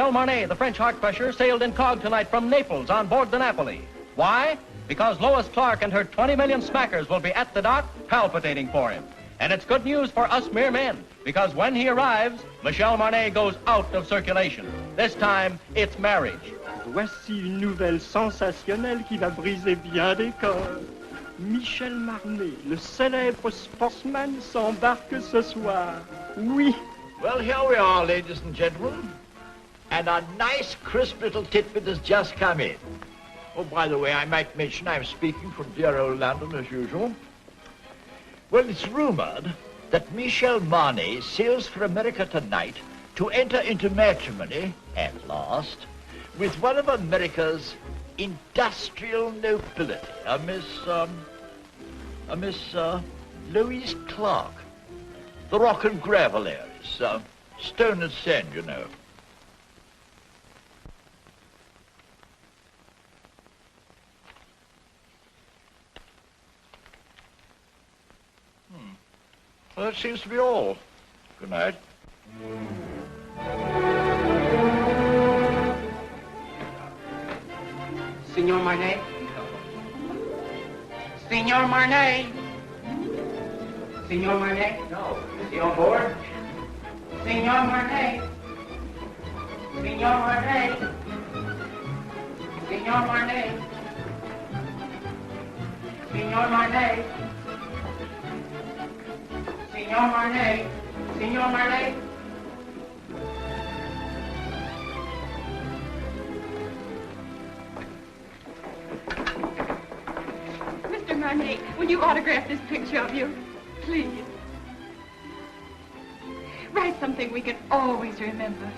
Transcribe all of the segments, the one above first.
Michel Marnet, the French heart crusher, sailed incog tonight from Naples on board the Napoli. Why? Because Lois Clark and her 20 million smackers will be at the dock palpitating for him. And it's good news for us mere men, because when he arrives, Michel Marnet goes out of circulation. This time, it's marriage. Voici une nouvelle sensationnelle qui va briser bien des corps. Michel Marnet, le célèbre sportsman, s'embarque ce soir. Oui. Well, here we are, ladies and gentlemen. And a nice, crisp little tidbit has just come in. Oh, by the way, I might mention I'm speaking from dear old London as usual. Well, it's rumored that Michel Marnet sails for America tonight to enter into matrimony, at last, with one of America's industrial nobility, a Miss Lois Clark. The rock and gravel areas, stone and sand, you know. Well, that seems to be all. Good night. Signor Marnet? Signor Marnet? Signor Marnet? No. Is he on board? Signor Marnet? Signor Marnet? Signor Marnet? Signor Marnet? Signor Marnet? Signor Marnet? Mr. Marnet, will you autograph this picture of you? Please. Write something we can always remember.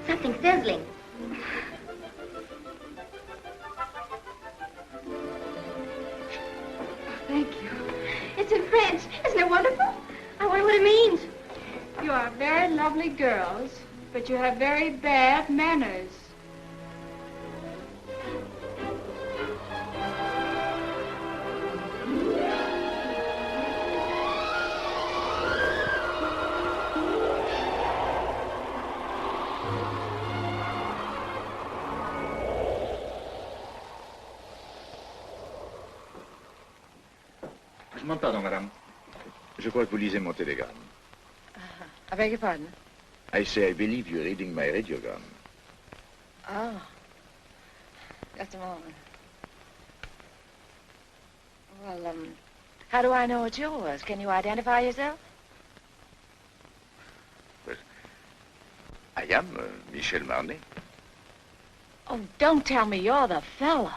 Something sizzling. Thank you. It's in French. Isn't it wonderful? I wonder what it means. You are very lovely girls, but you have very bad manners. Pardon, madame. Je crois que vous lisez mon télégramme. I beg your pardon? I say I believe you're reading my radiogram. Oh. Just a moment. Well, how do I know it's yours? Can you identify yourself? Well, I am Michel Marnet. Oh, don't tell me you're the fella.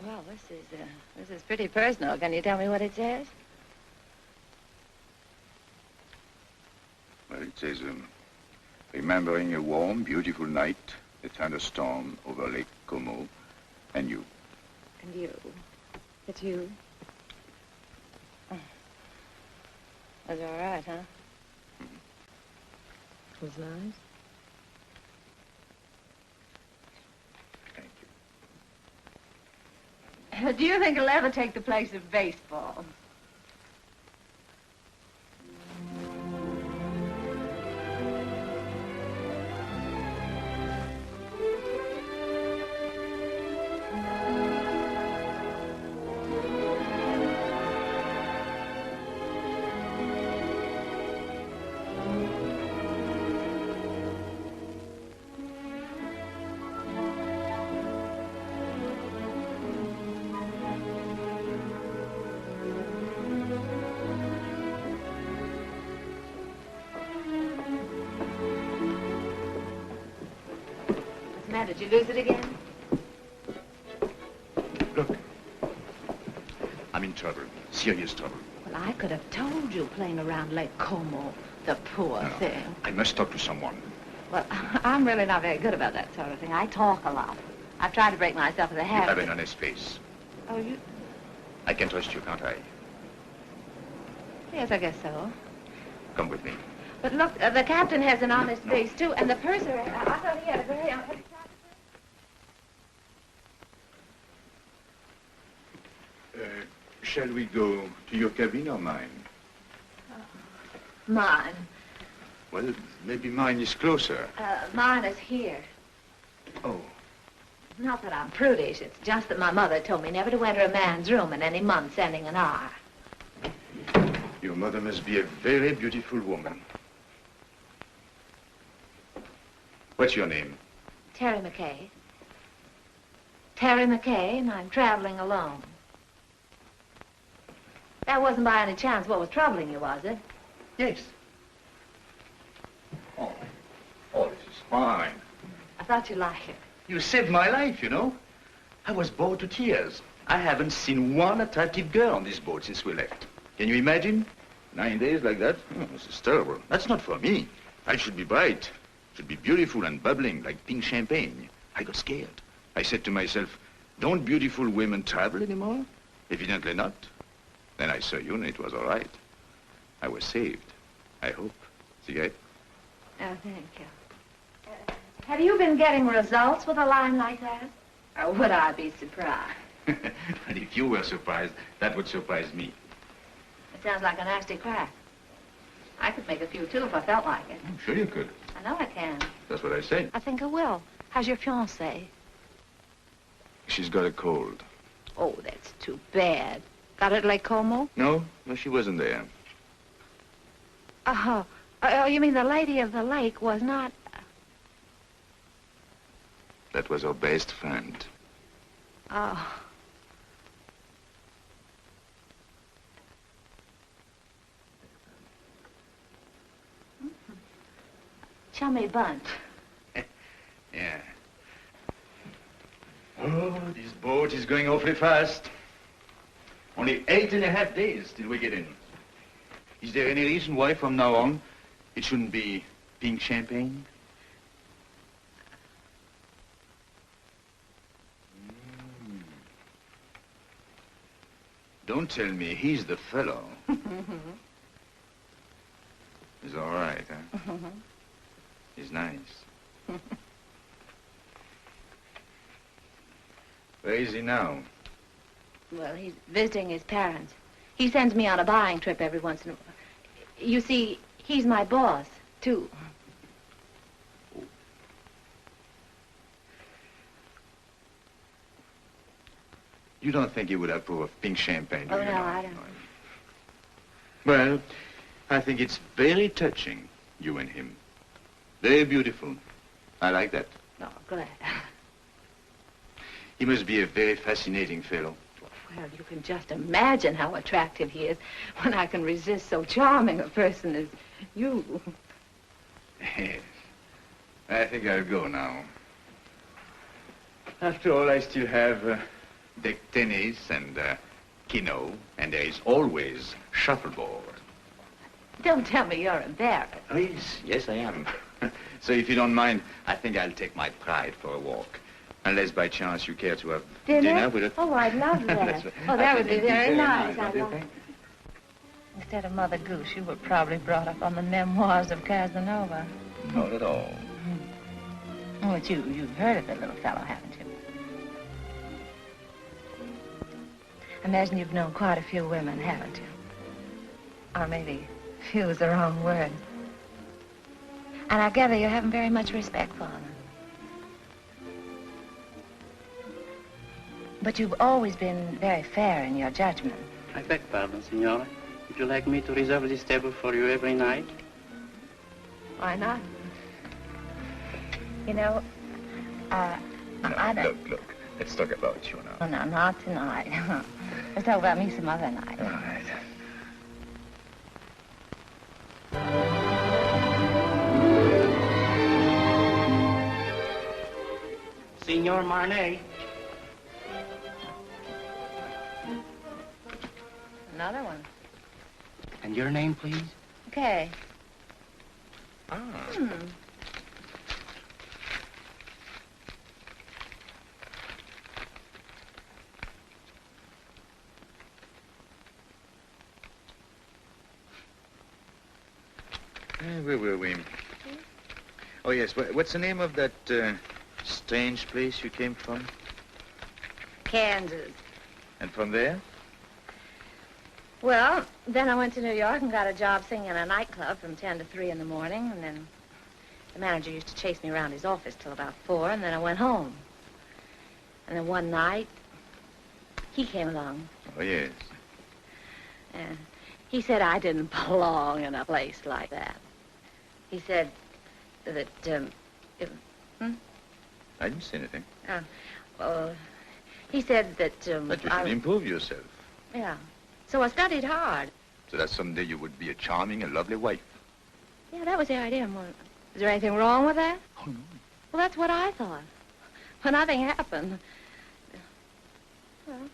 Well, this is pretty personal. Can you tell me what it says? Well, it says, remembering a warm, beautiful night, a thunderstorm over Lake Como, and you. And you. It's you. Oh. That's all right, huh? Mm-hmm. It was nice. Do you think it'll ever take the place of baseball? Did you lose it again? Look. I'm in trouble. Serious trouble. Well, I could have told you playing around Lake Como. The poor thing. I must talk to someone. Well, I'm really not very good about that sort of thing. I talk a lot. I've tried to break myself of the habit. You have an honest face. Oh, you... I can trust you, can't I? Yes, I guess so. Come with me. But look, the captain has an honest face, too, and the purser, I thought he had a very honest... Shall we go to your cabin or mine? Mine. Well, maybe mine is closer. Mine is here. Oh. Not that I'm prudish. It's just that my mother told me never to enter a man's room in any month ending in R. Your mother must be a very beautiful woman. What's your name? Terry McKay. Terry McKay, and I'm traveling alone. That wasn't by any chance what was troubling you, was it? Yes. Oh, this is fine. I thought you'd like it. You saved my life, you know. I was bored to tears. I haven't seen one attractive girl on this boat since we left. Can you imagine? 9 days like that? Oh, this is terrible. That's not for me. I should be bright. Should be beautiful and bubbling like pink champagne. I got scared. I said to myself, don't beautiful women travel anymore? Evidently not. Then I saw you and it was all right. I was saved. I hope. Cigarette? Oh, thank you. Have you been getting results with a line like that? Or would I be surprised? And if you were surprised, that would surprise me. It sounds like a nasty crack. I could make a few, too, if I felt like it. I'm sure you could. I know I can. That's what I said. I think I will. How's your fiancée? She's got a cold. Oh, that's too bad. Got it at Lake Como? No, she wasn't there. Oh, you mean the lady of the lake was not... That was her best friend. Oh. Chummy bunch. Yeah. Oh, this boat is going awfully fast. Only 8.5 days till we get in. Is there any reason why from now on it shouldn't be pink champagne? Don't tell me he's the fellow. He's all right, huh? He's nice. Where is he now? Well, he's visiting his parents. He sends me on a buying trip every once in a while. You see, he's my boss, too. You don't think he would approve of pink champagne, do Oh, you? no, I don't. Well, I think it's very touching, you and him. Very beautiful. I like that. Oh, glad. He must be a very fascinating fellow. Well, you can just imagine how attractive he is when I can resist so charming a person as you. Yes. I think I'll go now. After all, I still have deck tennis and keno, and there is always shuffleboard. Don't tell me you're embarrassed. Oh, yes, I am. So if you don't mind, I think I'll take my pride for a walk. Unless by chance you care to have dinner with us. Oh, I'd love that. Oh, that would be very nice. I'd love it. Instead of Mother Goose, you were probably brought up on the memoirs of Casanova. Not at all. Oh, but you've heard of the little fellow, haven't you? I imagine you've known quite a few women, haven't you? Or maybe few is the wrong word. And I gather you haven't very much respect for them. But you've always been very fair in your judgment. I beg pardon, Signora. Would you like me to reserve this table for you every night? Why not? You know, I don't... Look. Let's talk about you now. Oh, no, not tonight. Let's talk about me some other night. All right. Signor Marnet. Another one. And your name, please? Okay. Ah. Where were we? Oh, yes. What's the name of that strange place you came from? Kansas. And from there? Well, then I went to New York and got a job singing in a nightclub from 10 to 3 in the morning, and then the manager used to chase me around his office till about 4, and then I went home. And then one night, he came along. Oh, yes. And he said I didn't belong in a place like that. He said that, I didn't say anything. He said that, That you should improve yourself. Yeah. So I studied hard. So that someday you would be a charming and lovely wife. Yeah, that was the idea. Is there anything wrong with that? Oh, no. Well, that's what I thought. But nothing happened. Well,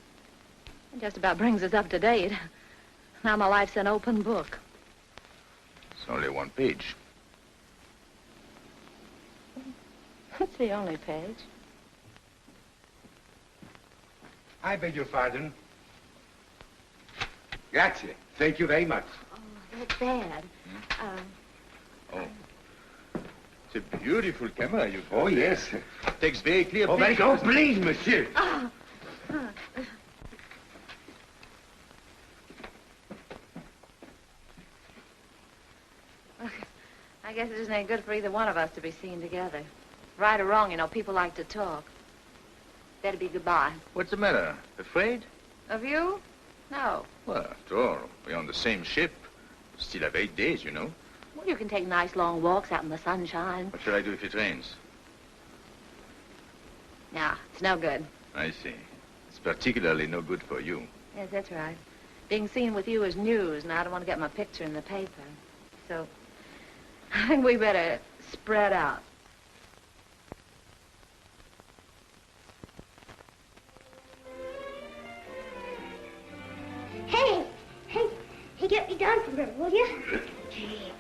it just about brings us up to date. Now my life's an open book. It's only one page. It's the only page. I beg your pardon. Grazie. Thank you very much. Oh, that's bad. Oh. It's a beautiful camera you've got. Oh, yes. Takes very clear Oh, very pictures. good. Oh, please, monsieur. I guess it isn't any good for either one of us to be seen together. Right or wrong, you know, people like to talk. Better be goodbye. What's the matter? Afraid? Of you? No. Well, after all, we're on the same ship. Still have 8 days, you know. Well, you can take nice long walks out in the sunshine. What shall I do if it rains? Nah, it's no good. I see. It's particularly no good for you. Yes, that's right. Being seen with you is news, and I don't want to get my picture in the paper. So, I think we better spread out. Hey, get me down from here, will you? Gee,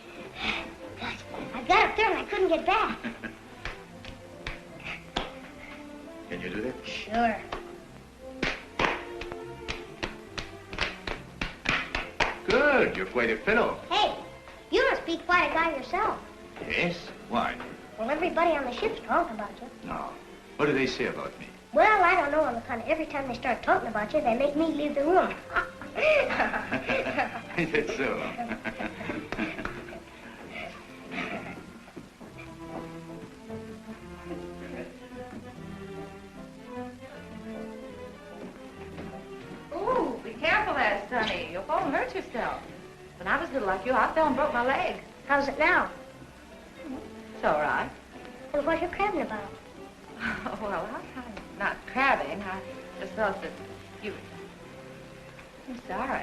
I got up there and I couldn't get back. Can you do that? Sure. Good. You're quite a fellow. Hey, you must be quite a guy yourself. Yes? Why? Well, everybody on the ship's talking about you. No. What do they say about me? Well, I don't know on the kind of every time they start talking about you, they make me leave the room. Is that so? Ooh, be careful there, Sonny. You'll fall and hurt yourself. When I was little like you, I fell and broke my leg. How's it now? It's all right. Well, what are you crabbing about? Oh, well, I'm not crabbing. I just thought that you... I'm sorry.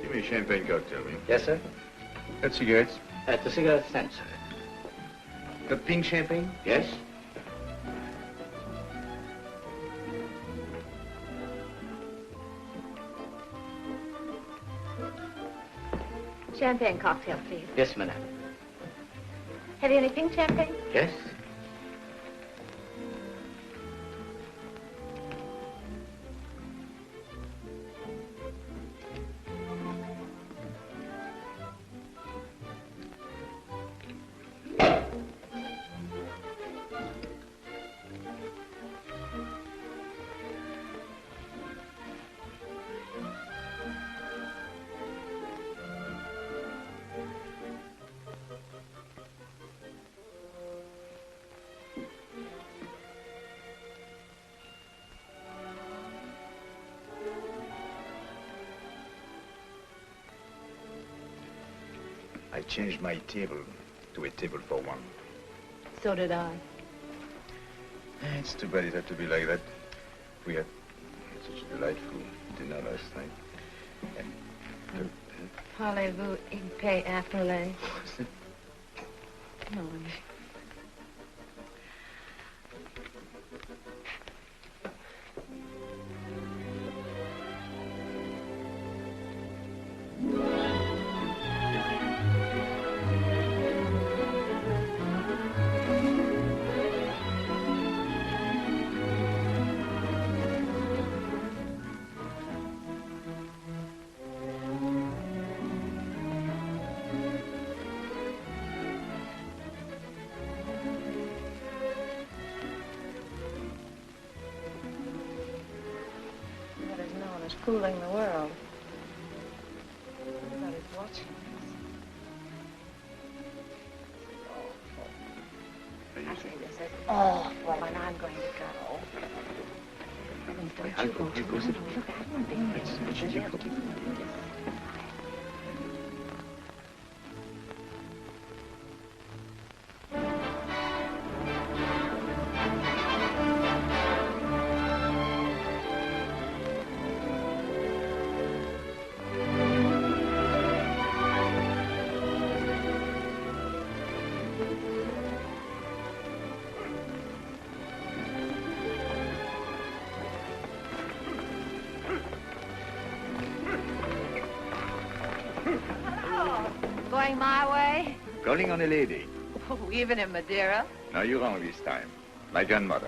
Give me a champagne cocktail, will you? Yes, sir. Got cigarettes? The cigarette stand, sir. Got pink champagne? Yes? Champagne cocktail, please. Yes, madame. Have you any pink champagne? Yes? I changed my table to a table for one. So did I. It's too bad it had to be like that. We had such a delightful dinner last night. And, Parlez-vous épais afterlay? Come on. was cooling the world. Everybody's watching us. It's awful. I think this is awful, and I'm going to go. Don't you go too long. Look, I won't be here. Going my way? Calling on a lady. Oh, even in Madeira? No, you're wrong this time. My grandmother.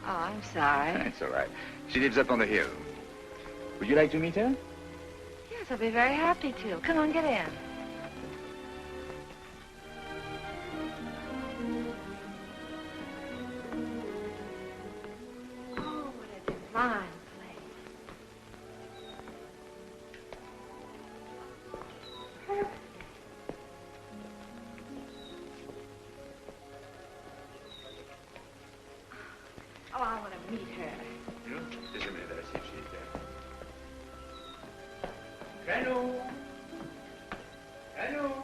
Oh, I'm sorry. It's all right. She lives up on the hill. Would you like to meet her? Yes, I'll be very happy to. Come on, get in. Oh, what a divine place. Oh, I want to meet her. Just a minute, I'll see if she's there. Hello. Hello.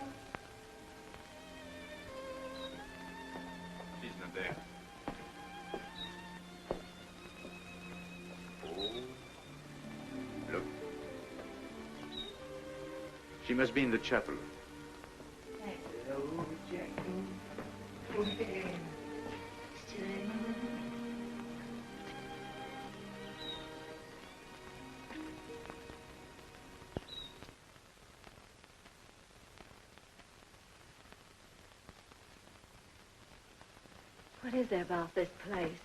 She's not there. Oh. Look. She must be in the chapel. Hello, Jack. What is there about this place?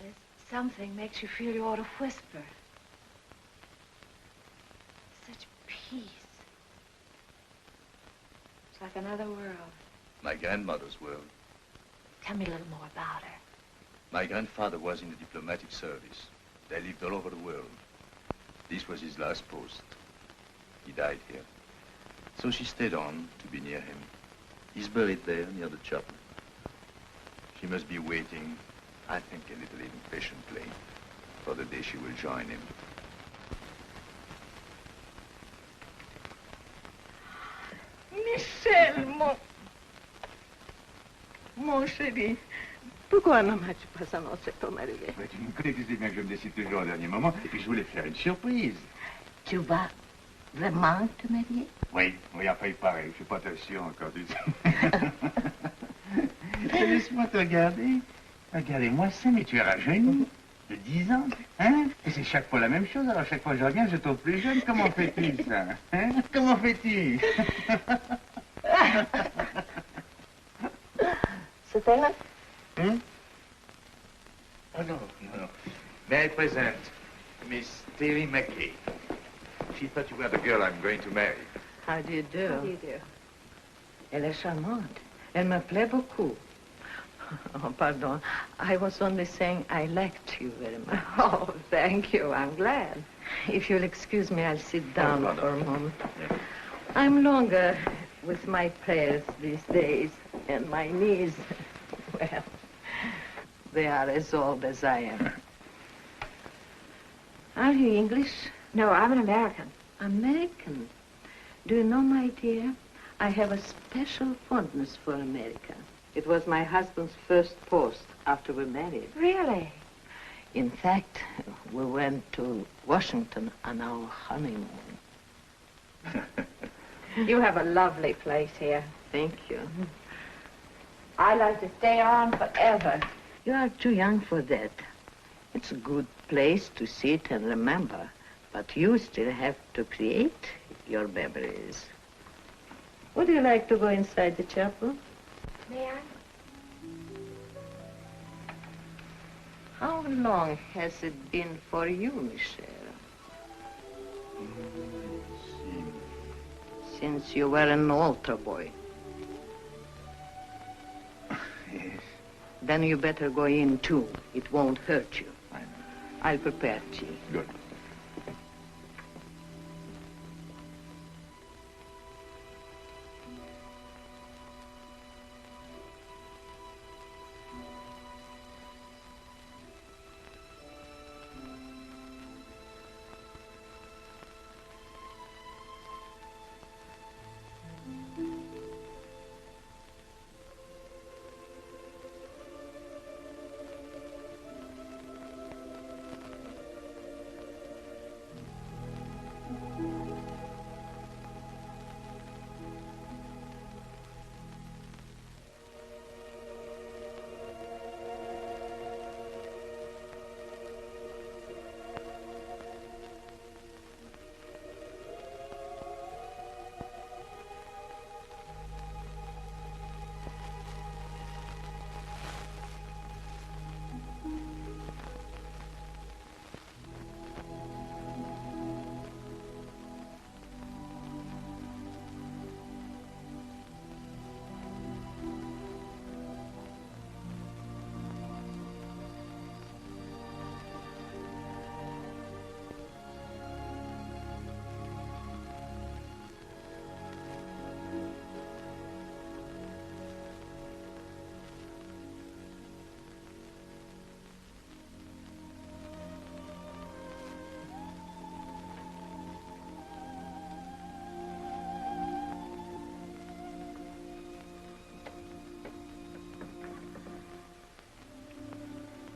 There's something makes you feel you ought to whisper. Such peace. It's like another world. My grandmother's world. Tell me a little more about her. My grandfather was in the diplomatic service. They lived all over the world. This was his last post. He died here. So she stayed on to be near him. He's buried there near the chapel. She must be waiting, I think a little impatiently, for the day she will join him. Michel, mon chéri, pourquoi ne m'as-tu pas annoncé ton arrivée? Tu me connais, tu sais bien que je me décide toujours au dernier moment, et puis je voulais faire une surprise. Tu vas vraiment te marier? Oui, enfin il paraît, je suis pas très sûr encore du tout. Laisse-moi te regarder. Regardez-moi ça, mais tu es rajeuni. De 10 ans, hein? Et c'est chaque fois la même chose, alors chaque fois que je reviens, je trouve plus jeune. Comment fais-tu, ça? Hein? Comment fais-tu? C'est elle? Hmm? Oh non. May I present Miss Terry McKay. She thought you were the girl I'm going to marry. How do you do? How do you do? Elle est charmante. Elle me plaît beaucoup. Oh, pardon. I was only saying I liked you very much. Oh, thank you. I'm glad. If you'll excuse me, I'll sit down pardon. for a moment. Yeah. I'm longer with my prayers these days, and my knees, well, they are as old as I am. Are you English? No, I'm an American. American? Do you know, my dear, I have a special fondness for America. It was my husband's first post after we married. Really? In fact, we went to Washington on our honeymoon. You have a lovely place here. Thank you. I'd like to stay on forever. You are too young for that. It's a good place to sit and remember, but you still have to create your memories. Would you like to go inside the chapel? May I? How long has it been for you, Michel? Since you were an altar boy. Yes. Then you better go in, too. It won't hurt you. I'll prepare tea. Good.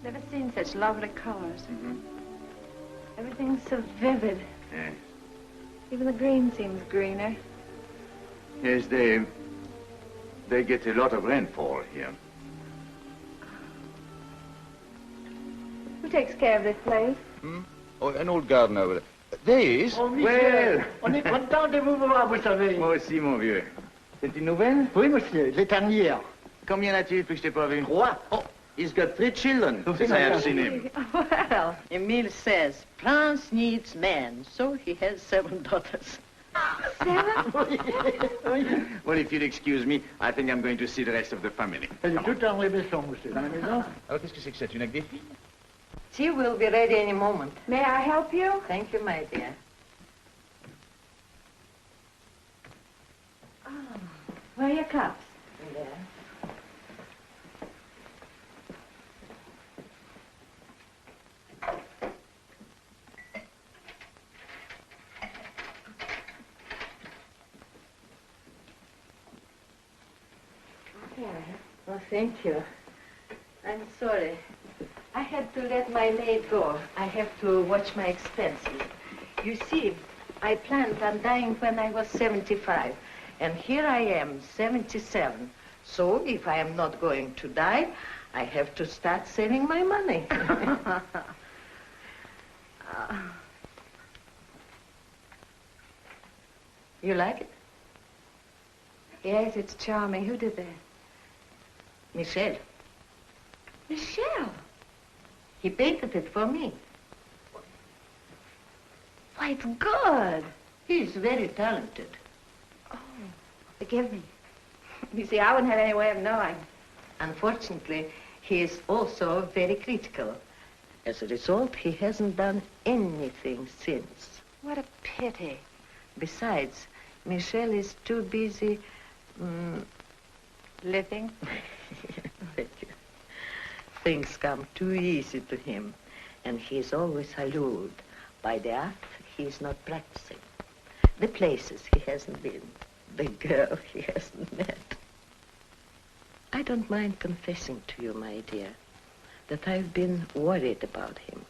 Never seen such lovely colors. Everything's so vivid. Yes. Even the green seems greener. Yes, they get a lot of rainfall here. Who takes care of this place? Oh, an old gardener over there. There he is. Oh, Michel, on est content de vous voir, vous savez. Moi aussi, mon vieux. C'est une nouvelle? Oui, monsieur, les dernières. Combien a-t-il depuis que je t'ai pas vu? 3. Oh, he's got 3 children since I have seen him. Well, Emile says France needs men, so he has 7 daughters. 7? Well, if you'll excuse me, I think I'm going to see the rest of the family. Elle est toute en rémission, monsieur. Dans la maison? Alors, qu'est-ce que c'est que ça? Tu n'as que des filles? Tea will be ready any moment. May I help you? Thank you, my dear. Oh, where are your cups? There. Oh, thank you. I'm sorry. I had to let my maid go. I have to watch my expenses. You see, I planned on dying when I was 75, and here I am, 77. So if I am not going to die, I have to start saving my money. You like it? Yes, it's charming. Who did that? Michel. Michel. He painted it for me. Why, it's good. He's very talented. Oh, forgive me. You see, I wouldn't have any way of knowing. Unfortunately, he is also very critical. As a result, he hasn't done anything since. What a pity. Besides, Michel is too busy, Living? Thank you. Things come too easy to him, and he is always allured by the art he is not practicing, the places he hasn't been, the girl he hasn't met. I don't mind confessing to you, my dear, that I've been worried about him.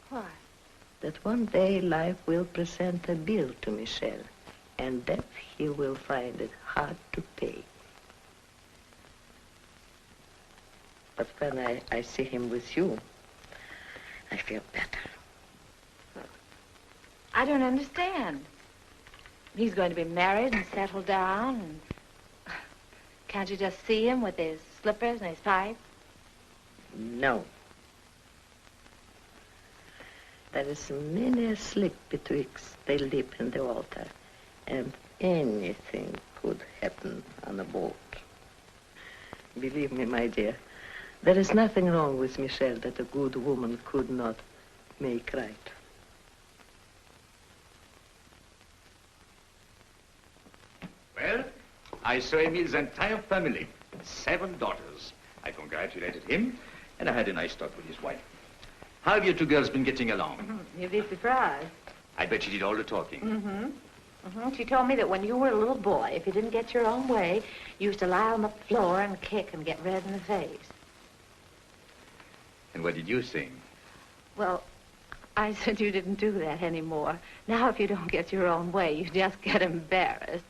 Why? That one day life will present a bill to Michel, and that he will find it hard to pay. But when I see him with you, I feel better. I don't understand. He's going to be married and settled down, and can't you just see him with his slippers and his pipe? No. There is many a slip betwixt the lip and the altar, and anything could happen on a boat. Believe me, my dear, there is nothing wrong with Michel that a good woman could not make right. Well, I saw Emile's entire family. 7 daughters. I congratulated him, and I had a nice talk with his wife. How have you two girls been getting along? You'd be surprised. I bet she did all the talking. She told me that when you were a little boy, if you didn't get your own way, you used to lie on the floor and kick and get red in the face. And what did you sing? Well, I said you didn't do that anymore. Now, if you don't get your own way, you just get embarrassed.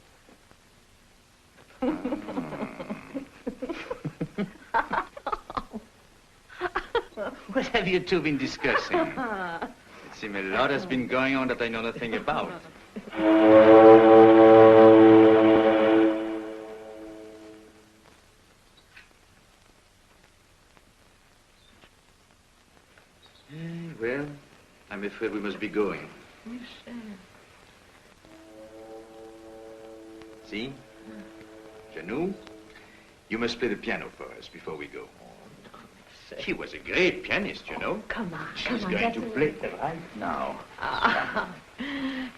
What have you two been discussing? It seems a lot has been going on that I know nothing about. Well, I'm afraid we must be going. See? Janou, you must play the piano for us before we go. She was a great pianist, you know. Come on, She's going to play right now.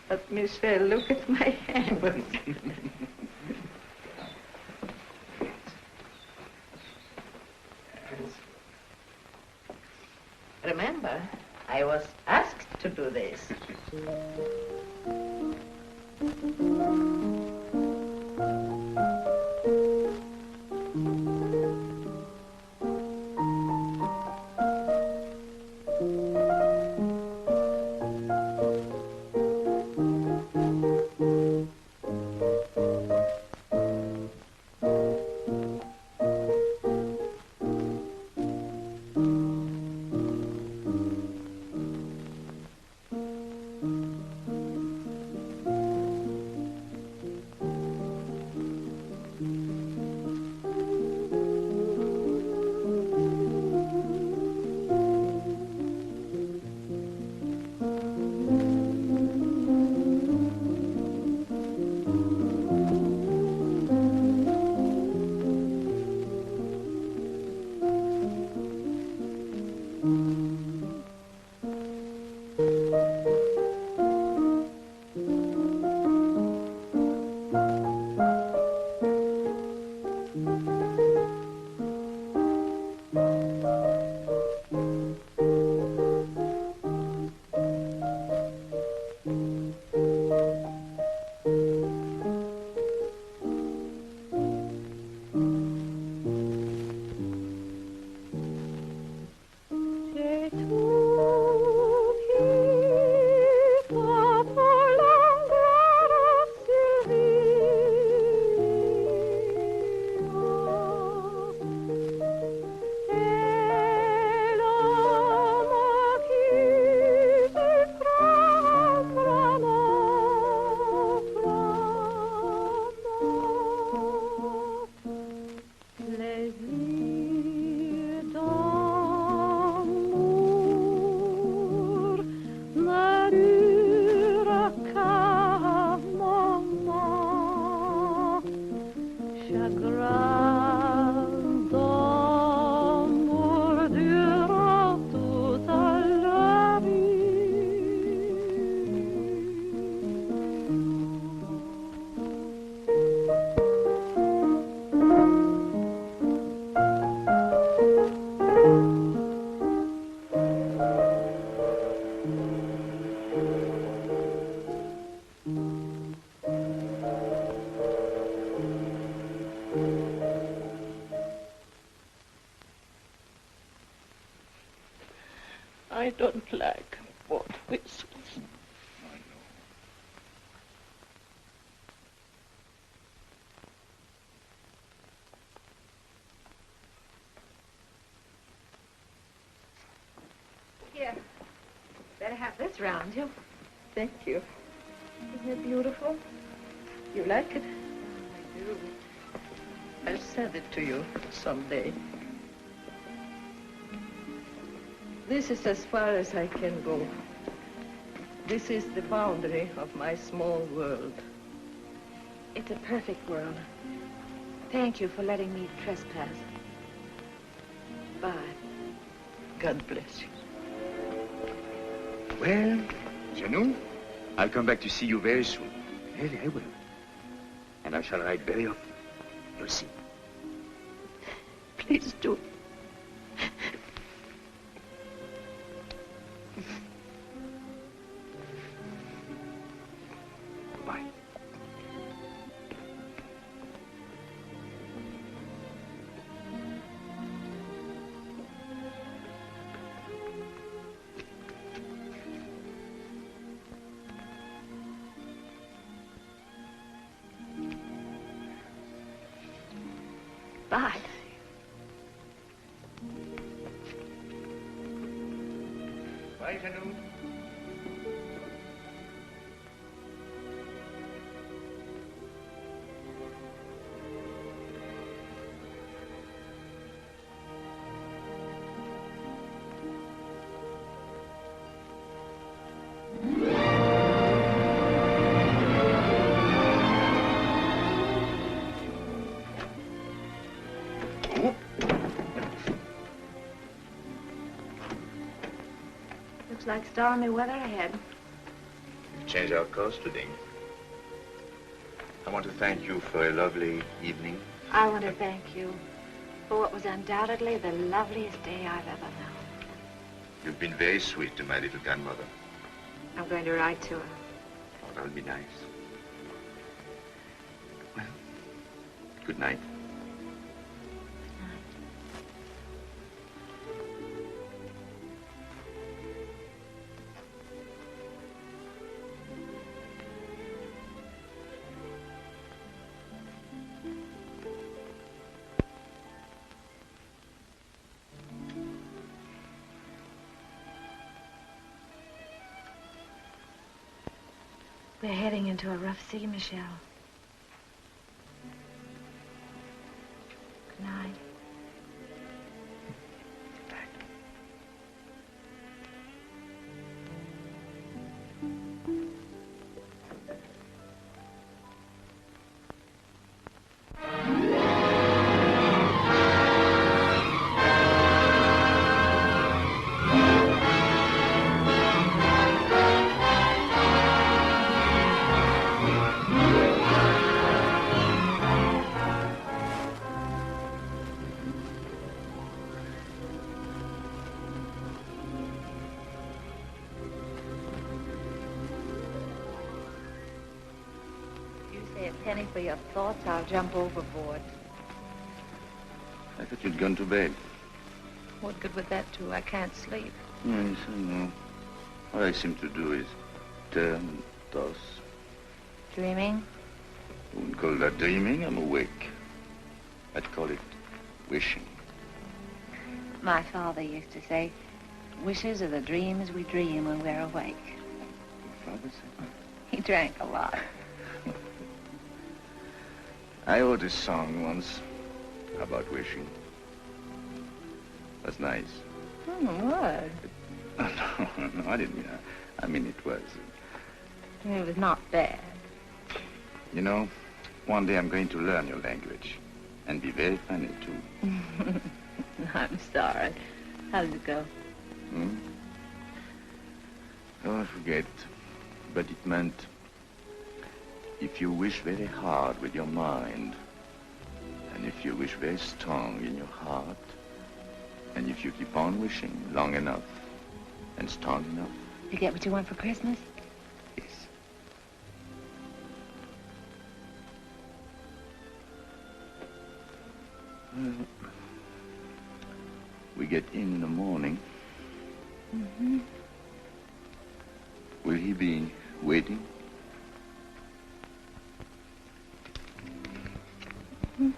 But, Michel, look at my hand. Remember, I was asked to do this. I don't like both whistles. I know. Here, better have this round you. Thank you. Isn't it beautiful? You like it? I do. I'll send it to you someday. This is as far as I can go. This is the boundary of my small world. It's a perfect world. Thank you for letting me trespass. Bye. God bless you. Well, Janou, I'll come back to see you very soon. Really, I will. And I shall write very often. You'll see. Please do. Goodbye. Bye. Bye, Janou. Looks like stormy weather ahead. We've changed our course today. I want to thank you for a lovely evening. I want to thank you for what was undoubtedly the loveliest day I've ever known. You've been very sweet to my little grandmother. I'm going to write to her. Oh, that would be nice. Well, good night. We're heading into a rough sea, Michelle. Good night. Penny for your thoughts, I'll jump overboard. I thought you'd gone to bed. What good would that do? I can't sleep. Yes, I know. All I seem to do is turn and toss. Dreaming? I wouldn't call that dreaming. I'm awake. I'd call it wishing. My father used to say, wishes are the dreams we dream when we're awake. Your father said? He drank a lot. I wrote a song once about wishing. That's nice. What? No, I didn't mean that. I mean, it was. It was not bad. You know, one day I'm going to learn your language. And be very funny, too. I'm sorry. How did it go? Oh, I forget. But it meant, if you wish very hard with your mind, and if you wish very strong in your heart, and if you keep on wishing long enough and strong enough. You get what you want for Christmas? Yes. Well, we get in the morning. Mm-hmm. Will he be waiting? Mm-hmm.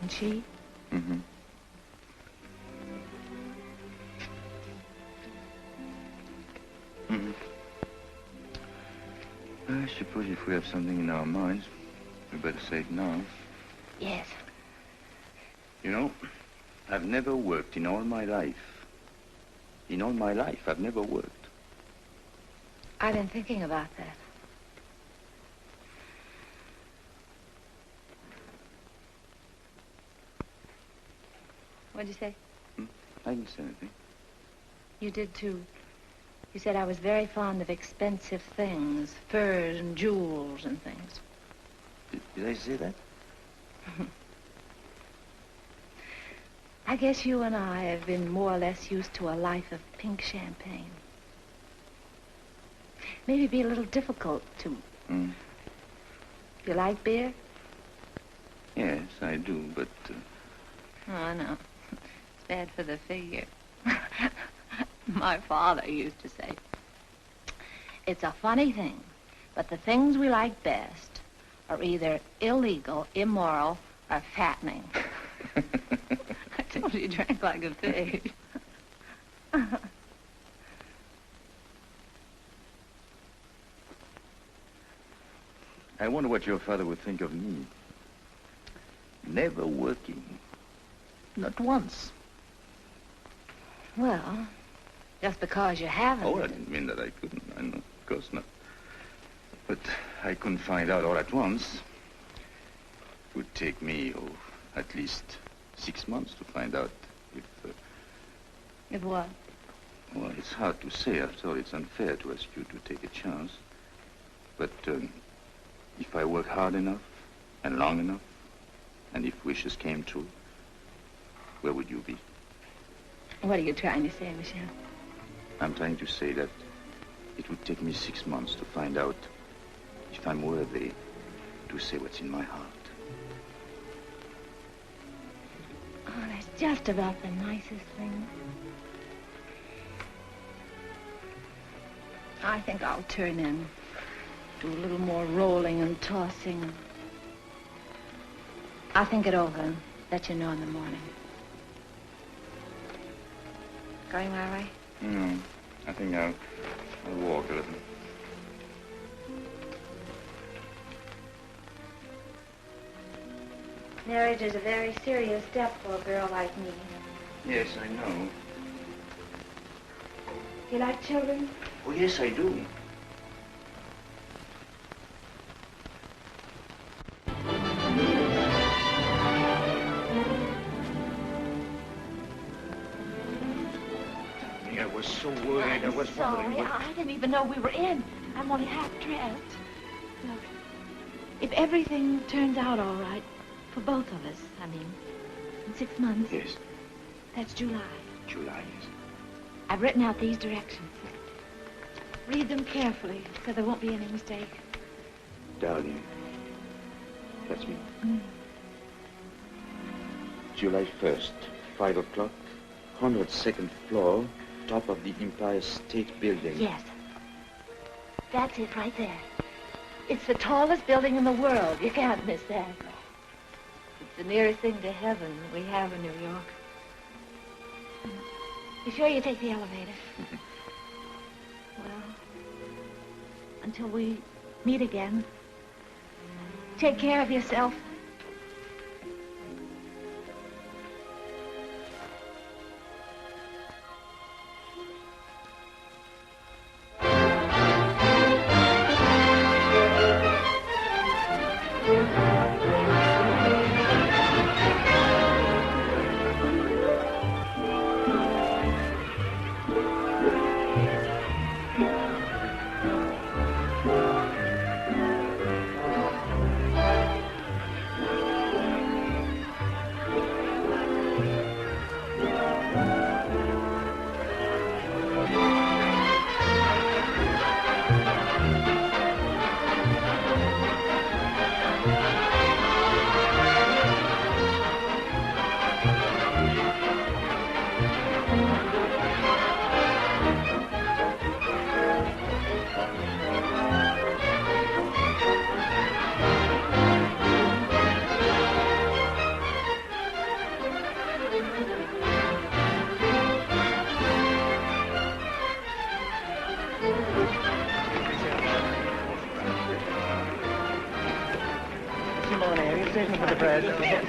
And she? Mm-hmm. Mm-hmm. I suppose if we have something in our minds, we better say it now. Yes. You know, I've never worked in all my life. In all my life, I've never worked. I've been thinking about that. What'd you say? I didn't say anything. You did too. You said I was very fond of expensive things, furs and jewels and things. Did I say that? I guess you and I have been more or less used to a life of pink champagne. Maybe be a little difficult to... You like beer? Yes, I do, but... Oh, no. It's bad for the figure. My father used to say, it's a funny thing, but the things we like best are either illegal, immoral, or fattening. I told you he drank like a pig. I wonder what your father would think of me. Never working. Not once. Well, just because you haven't. Oh, I didn't mean that I couldn't. I know, of course not. But I couldn't find out all at once. It would take me, at least 6 months to find out if... If what? Well, it's hard to say. After all, it's unfair to ask you to take a chance. But if I work hard enough and long enough, and if wishes came true, where would you be? What are you trying to say, Michel? I'm trying to say that it would take me 6 months to find out if I'm worthy to say what's in my heart. Oh, that's just about the nicest thing. I think I'll turn in. Do a little more rolling and tossing. I'll think it over and let you know in the morning. Going my way? No, I think I'll walk a little. Marriage is a very serious step for a girl like me. Yes, I know. You like children? Oh, yes, I do. I was so worried. I was sorry. I didn't even know we were in. I'm only half dressed. Look, if everything turns out all right, for both of us, I mean, in 6 months. Yes. That's July. July, yes. I've written out these directions. Read them carefully, so there won't be any mistake. Darling, that's me. July 1st, 5 o'clock, 102nd floor, top of the Empire State Building. Yes. That's it right there. It's the tallest building in the world. You can't miss that. It's the nearest thing to heaven we have in New York. You sure you take the elevator? Well, until we meet again, take care of yourself.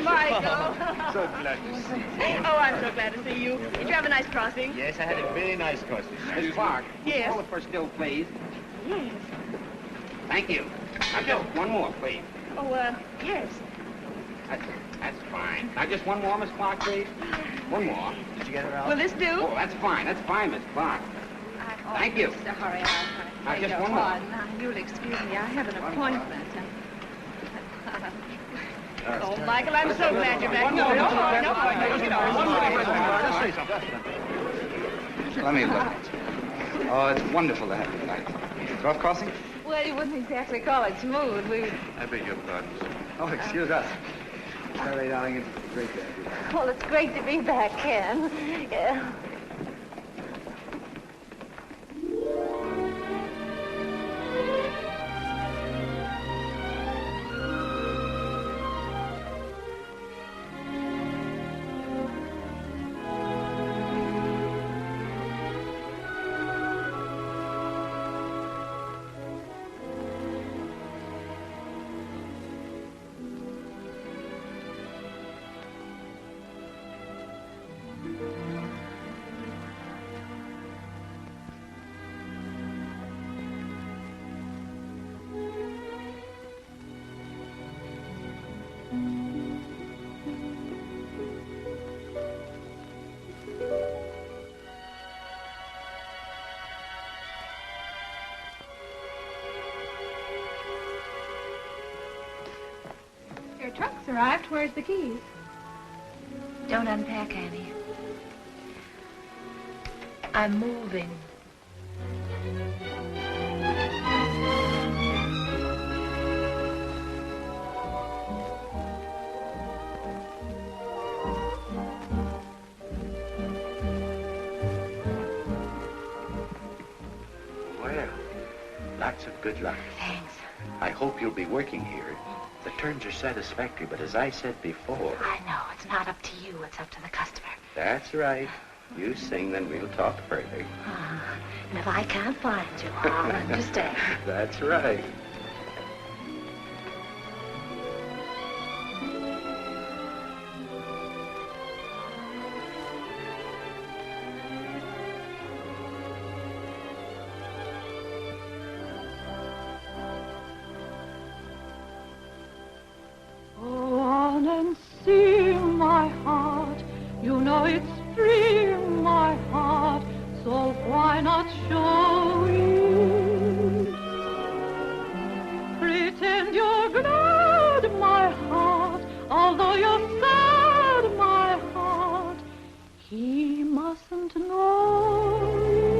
Michael. So glad to see you. Oh, I'm so glad to see you. Did you have a nice crossing? Yes, I had a very nice crossing. Miss Clark, Yes. call it for still, please. Yes. Thank you. Now, just one more, please. Oh, yes. That's fine. Now, just one more, Miss Clark, please. One more. Did you get it out? Will this do? Oh, that's fine. That's fine, Miss Clark. I Thank you. Sorry, Now, just your one more. pardon. Now, you'll excuse me. I have an appointment. Oh, Michael, I'm so glad you're back. Let me look. Oh, it's wonderful to have you tonight. Golf crossing? Well, you wouldn't exactly call it smooth. I beg your pardon, sir. Oh, excuse us. Sorry, darling, it's great to have you. Well, it's great to be back, Ken. Yeah. Your trunk's arrived. Where's the keys? Don't unpack, Annie. I'm moving. Well, lots of good luck. Thanks. I hope you'll be working here. The terms are satisfactory, but as I said before... I know. It's not up to you. It's up to the customer. That's right. You sing, then we'll talk further. And if I can't find you, I'll understand. That's right. Go on and sing, my heart. You know it's free, my heart. So why not show it? Pretend you're glad, my heart. Although you're sad, my heart. He mustn't know it.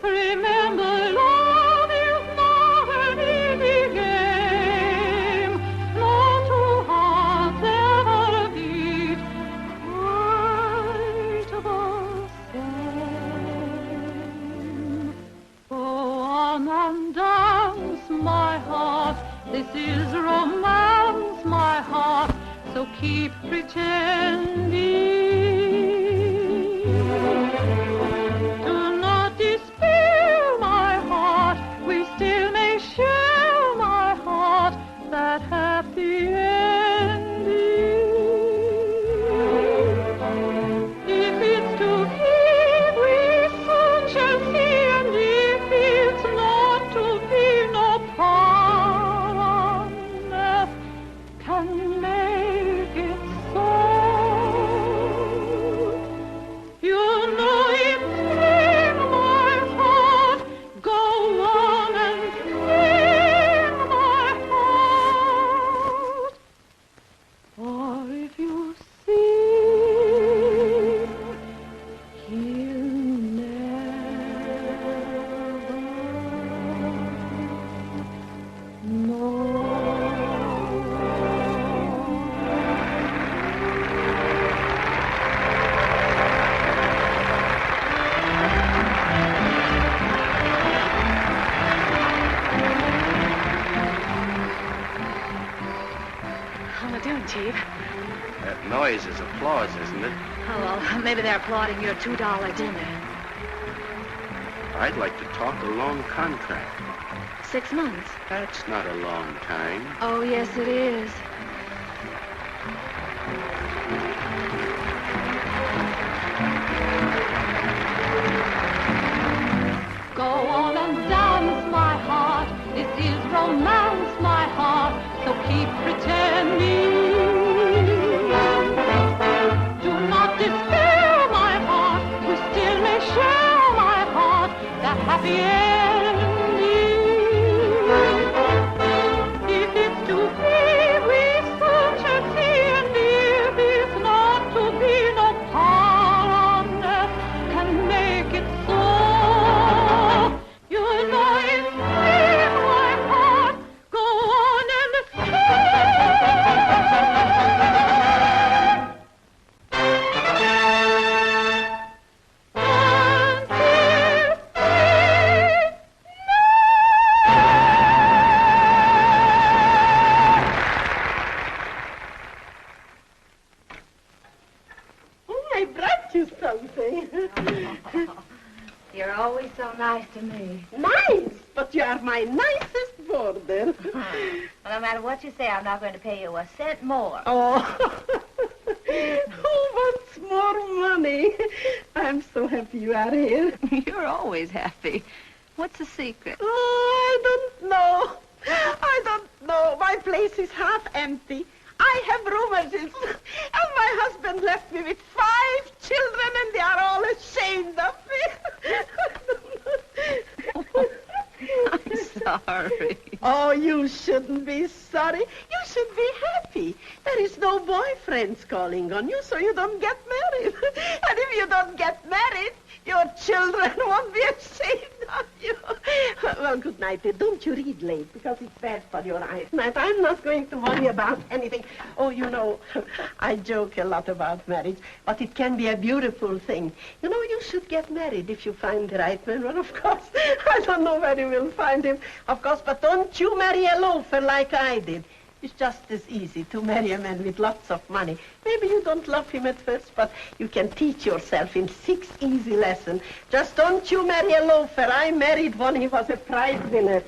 Remember, love is not an easy game. No two hearts ever beat quite the same. Go on and dance, my heart. This is romance, my heart. So keep pretending. Do not despair, my heart. We still may share, my heart, that happy ending. If it's to be, we soon shall see, and if it's not to be, no power on earth can make it so. You know it's in my heart. Go on and sing, my heart. Or if you see, he'll never know. How you doing, Chief? That noise is applause, isn't it? Oh, well, maybe they're applauding your $2 dinner. I'd like to talk a long contract. 6 months. That's not a long time. Oh, yes, it is. Go on and dance, my heart. This is romance, my heart. So keep pretending. Do not despair, my heart. We still may something. You're always so nice to me. Nice, but you are my nicest boarder. Well, no matter what you say, I'm not going to pay you a cent more. Oh, who wants more money? I'm so happy you are here. You're always happy. What's the secret? Oh, I don't know. I don't know. My place is half empty. I have rheumatism, and my husband left me with 5 children, and they are all ashamed of me. I'm sorry. Oh, you shouldn't be sorry. You should be happy. There is no boyfriends calling on you, so you don't get married. And if you don't get married, your children won't be ashamed of you. Well, good night. Don't you read late, because it's bad for your eyes. Night. I'm not going to worry about anything. Oh, you know, I joke a lot about marriage, but it can be a beautiful thing. You know, you should get married if you find the right man. Well, of course, I don't know where you will find him, of course, but don't you marry a loafer like I did. It's just as easy to marry a man with lots of money. Maybe you don't love him at first, but you can teach yourself in 6 easy lessons. Just don't you marry a loafer. I married one. He was a prize winner.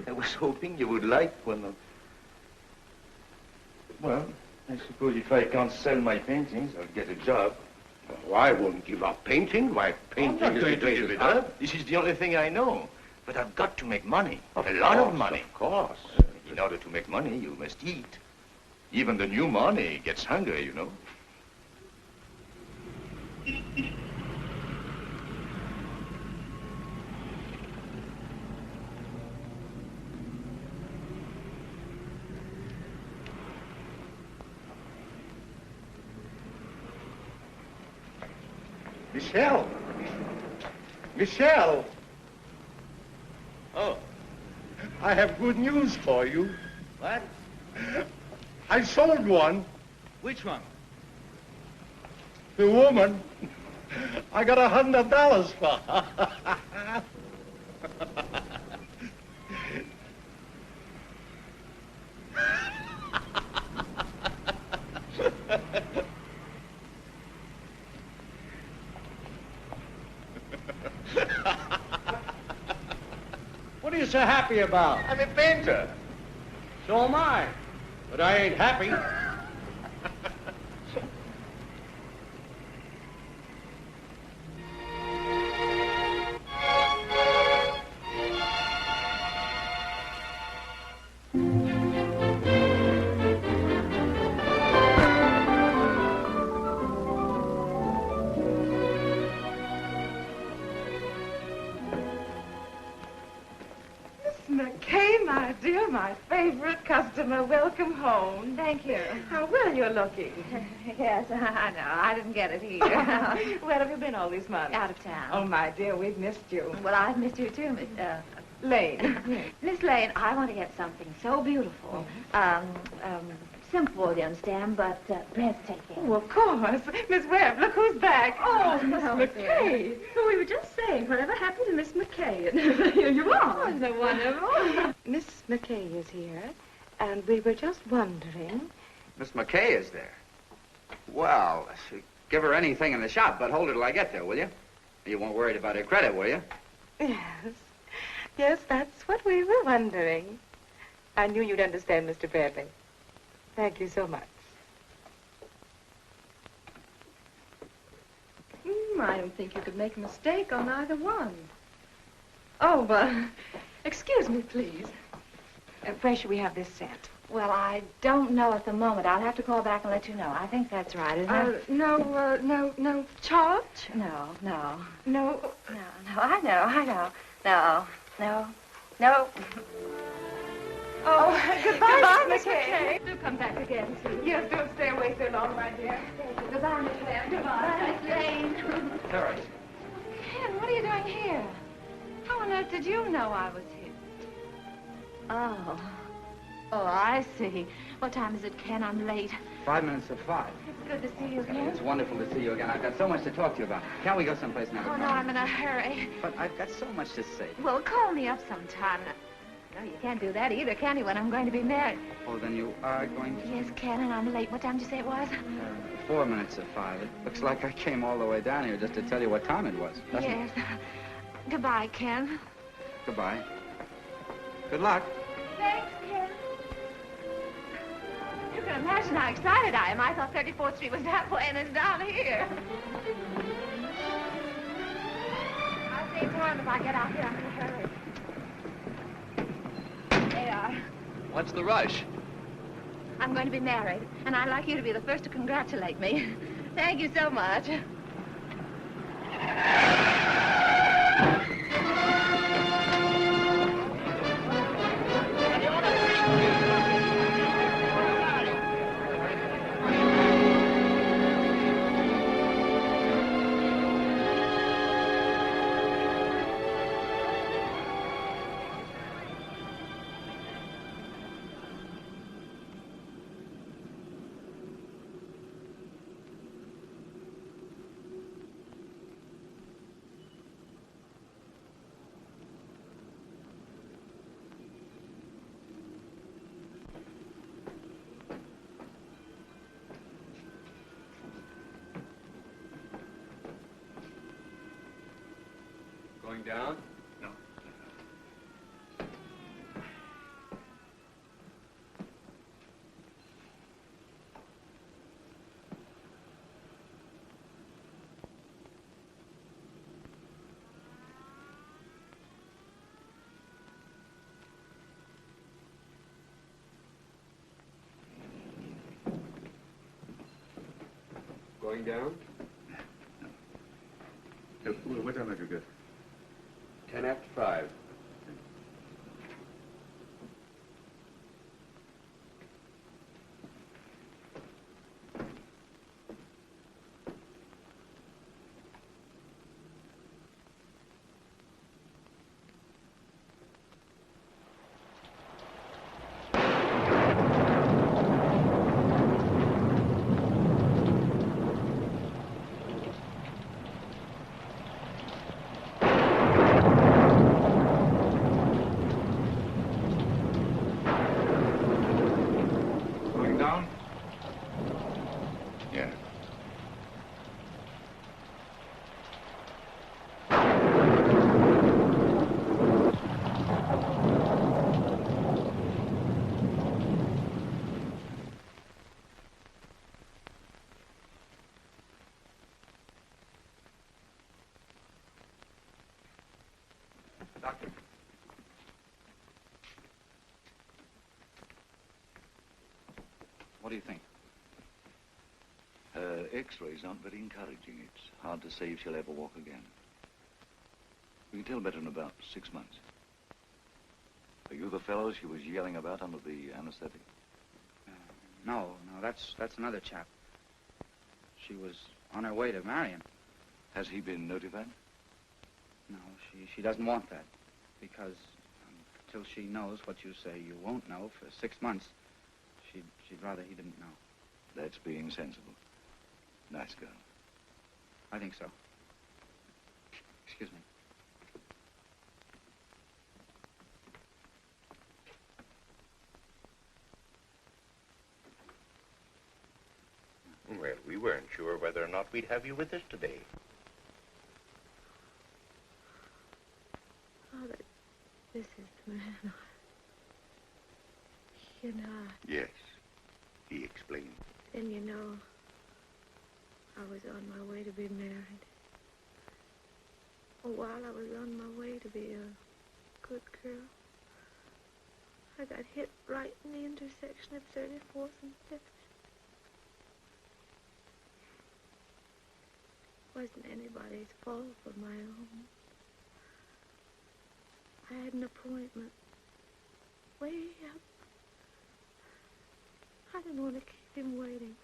I was hoping you would like one of... Well, I suppose if I can't sell my paintings, I'll get a job. Oh, I won't give up painting. Why, painting I'm not is going the to give greatest it art. up. This is the only thing I know. But I've got to make money. A lot of money. Of course. In order to make money, you must eat. Even the new money gets hungry, you know. Michelle! Michelle! Oh. I have good news for you. What? I sold one. Which one? The woman. I got $100 for her. What are you so happy about? I'm a painter. So am I. But I ain't happy. McKay, my dear, my favorite customer. Welcome home. Thank you. How well you're looking. Yes, I know. I didn't get it either. Where have you been all these months? Out of town. Oh, my dear, we've missed you. Well, I've missed you too, Miss Lane. Miss Lane, I want to get something so beautiful. Simple, you understand, but breathtaking. Oh, of course. Miss Webb, look who's back. Oh, Miss no, McKay. Oh, we were just saying, whatever happened to Miss McKay? And here you are. Isn't it wonderful? Miss McKay is here, and we were just wondering. Miss McKay is there. Well, give her anything in the shop, but hold her till I get there, will you? You weren't worried about her credit, were you? Yes. Yes, that's what we were wondering. I knew you'd understand, Mr. Bradley. Thank you so much. I don't think you could make a mistake on either one. Oh, excuse me, please. Where should we have this sent? Well, I don't know at the moment. I'll have to call back and let you know. I think that's right, isn't it? No charge? No. No. I know. No. Oh, goodbye, Miss McKay. Do come back again, soon. Yes, don't stay away so long, my dear. Goodbye, Miss Webb. Goodbye, Miss Lane. Terence. Ken, what are you doing here? How on earth did you know I was here? Oh, I see. What time is it, Ken? I'm late. 5 minutes to 5. It's good to see you, Ken. It's wonderful to see you again. I've got so much to talk to you about. Can't we go someplace now? Oh, no, I'm in a hurry. But I've got so much to say. Well, call me up sometime. No, you can't do that either, can you, when I'm going to be married? Oh, then you are going to... Yes, Ken, and I'm late. What time did you say it was? 4 minutes to 5. It looks like I came all the way down here just to tell you what time it was, doesn't Yes. it? Goodbye, Ken. Goodbye. Good luck. Thanks, Ken. You can imagine how excited I am. I thought 34th Street was that way, and it's down here. I'll save time if I get out here. I'm in a hurry. They are. What's the rush? I'm going to be married, and I'd like you to be the first to congratulate me. Thank you so much. Going down? No. Going down? No. What time have you got? 10 after 5. Yeah. Doctor. What do you think? Her X-rays aren't very encouraging. It's hard to say if she'll ever walk again. We can tell better in about 6 months. Are you the fellow she was yelling about under the anesthetic? No, that's another chap. She was on her way to marry him. Has he been notified? No, she doesn't want that. Because until she knows what you say you won't know for 6 months, she'd rather he didn't know. That's being sensible. Nice girl. I think so. Excuse me. Well, we weren't sure whether or not we'd have you with us today. Oh, this is the man. You know. Yes, he explained. Then you know, I was on my way to be married. Oh, while I was on my way to be a good girl, I got hit right in the intersection of 34th and 5th. Wasn't anybody's fault but my own. I had an appointment way up. I didn't want to keep him waiting.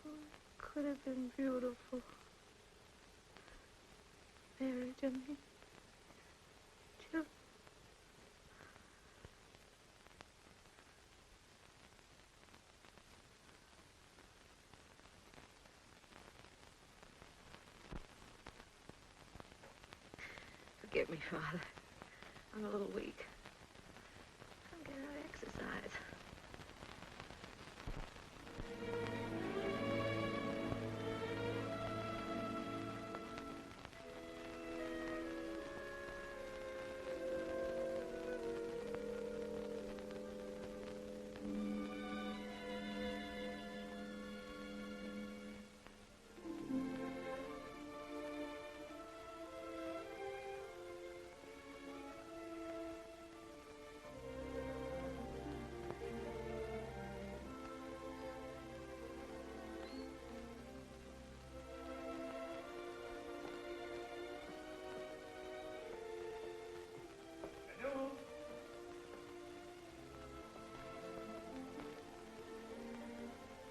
Oh, it could have been beautiful. Marriage, I mean. me, Father. I'm a little weak. I'm getting out of exercise.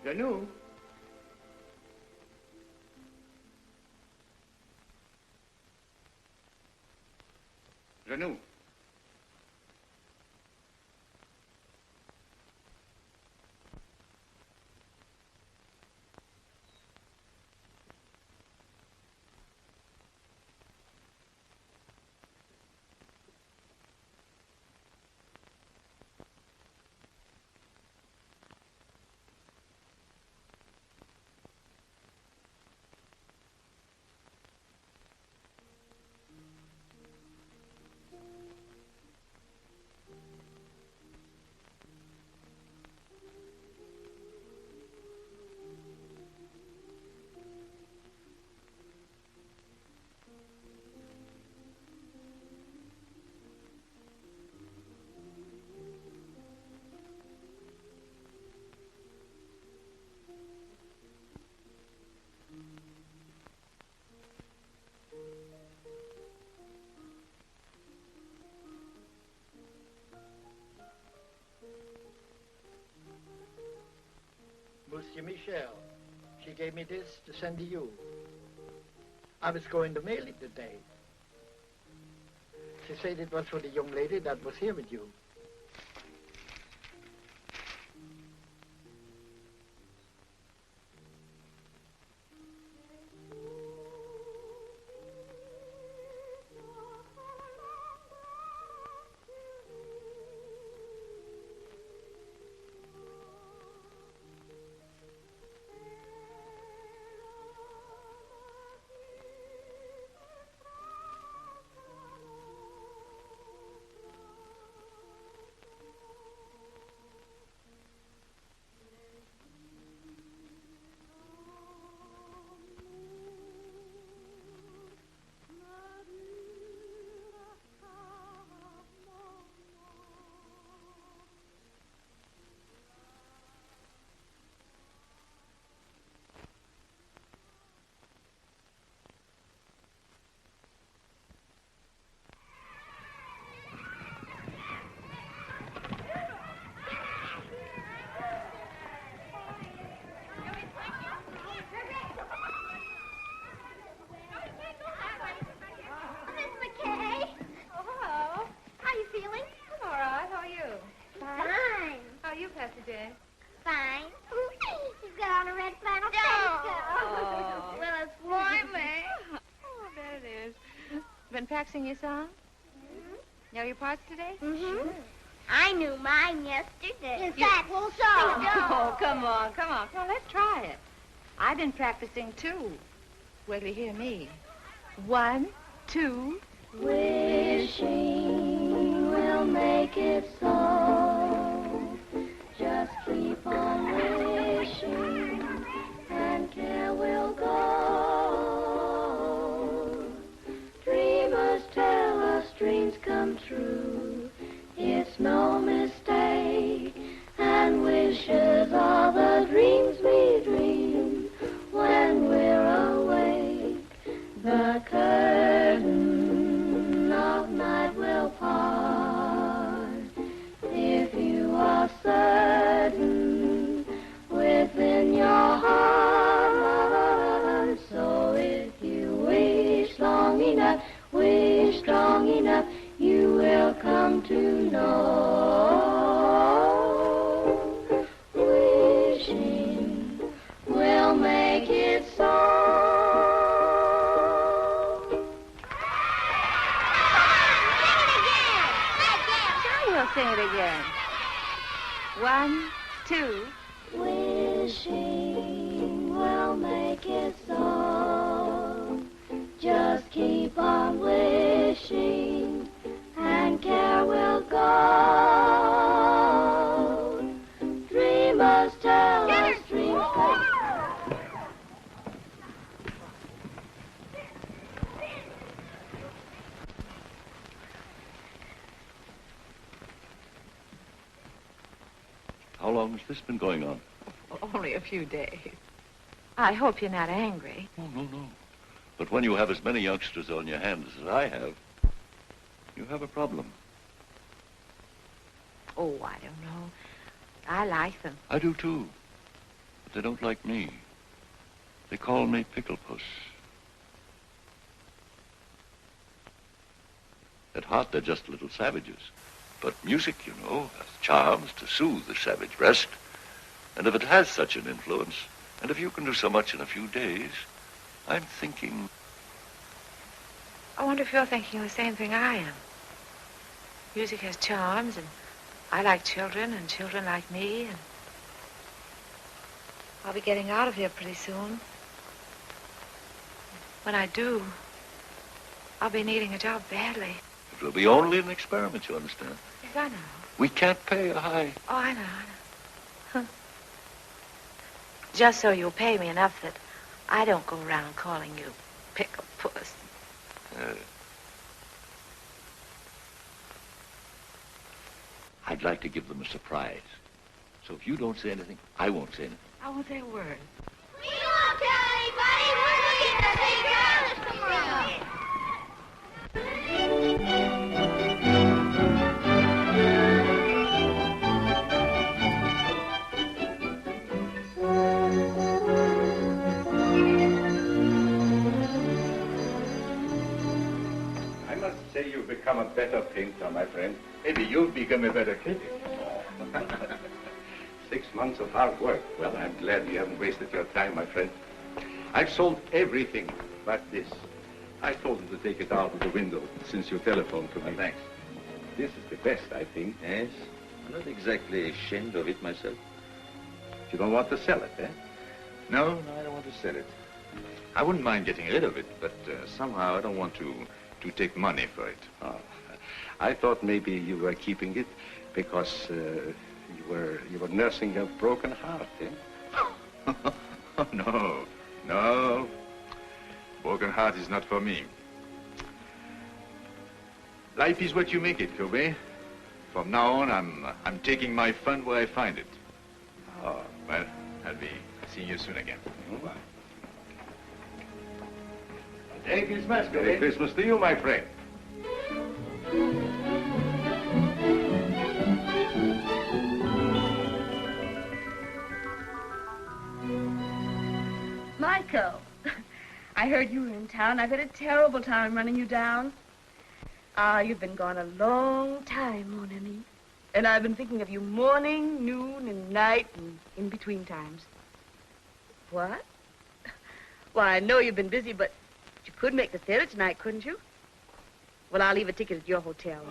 Janou? Janou? Monsieur Michel, she gave me this to send to you. I was going to mail it today. She said it was for the young lady that was here with you. Fine. You've got on a red flannel petticoat. Well, it's warm, eh? Oh, there it is. Been practicing your song? Mm-hmm. Know your parts today? Mm-hmm. Sure. I knew mine yesterday. In fact, we'll sing Oh, come on. Let's try it. I've been practicing, too. Wait till you hear me. 1, 2. Wishing will make it so. Just keep on wishing, and care will go. Dreamers tell us dreams come true. It's no mistake, and wishes are the dreams we dream when we're awake. The curtain of night will part. The 1, 2. Wishing will make it so. Just keep on wishing, and care will go. Dreamers tell us dreams come. How long has this been going on? Only a few days. I hope you're not angry. Oh, no. But when you have as many youngsters on your hands as I have, you have a problem. Oh, I don't know. I like them. I do, too. But they don't like me. They call me Pickle Puss. At heart, they're just little savages. But music, you know, has charms to soothe the savage breast. And if it has such an influence, and if you can do so much in a few days, I'm thinking... I wonder if you're thinking the same thing I am. Music has charms, and I like children, and children like me, and I'll be getting out of here pretty soon. When I do, I'll be needing a job badly. It will be only an experiment, you understand? Yes, I know. We can't pay a high... Oh, I know. Huh. Just so you'll pay me enough that I don't go around calling you Pickle Puss. I'd like to give them a surprise. So if you don't say anything, I won't say anything. I won't say a word. We won't tell anybody. We're looking at the big girls tomorrow. I must say you've become a better painter, my friend. Maybe you've become a better critic. 6 months of hard work. Well, I'm glad you haven't wasted your time, my friend. I've sold everything but this. I told them to take it out of the window since you telephoned to me. Thanks. This is the best, I think. Yes. I'm not exactly ashamed of it myself. You don't want to sell it, eh? No, I don't want to sell it. I wouldn't mind getting rid of it, but somehow I don't want to take money for it. Oh, I thought maybe you were keeping it because you were nursing a broken heart, eh? Oh, no. Broken heart is not for me. Life is what you make it, Kobe. From now on, I'm taking my fun where I find it. Oh, well, I'll be seeing you soon again. Bye. Merry Christmas, Kobe. Merry Christmas to you, my friend. Michael, I heard you were in town. I've had a terrible time running you down. You've been gone a long time, mon ami. And I've been thinking of you morning, noon, and night, and in between times. What? Why, I know you've been busy, but you could make the theater tonight, couldn't you? Well, I'll leave a ticket at your hotel.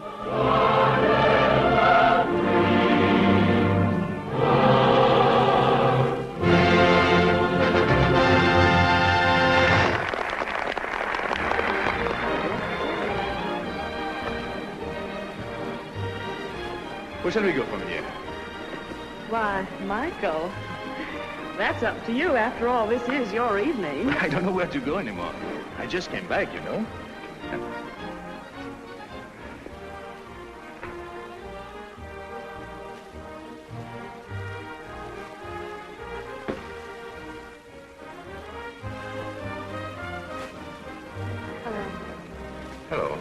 Where shall we go from here? Why, Michael, that's up to you. After all, this is your evening. I don't know where to go anymore. I just came back, you know. Hello.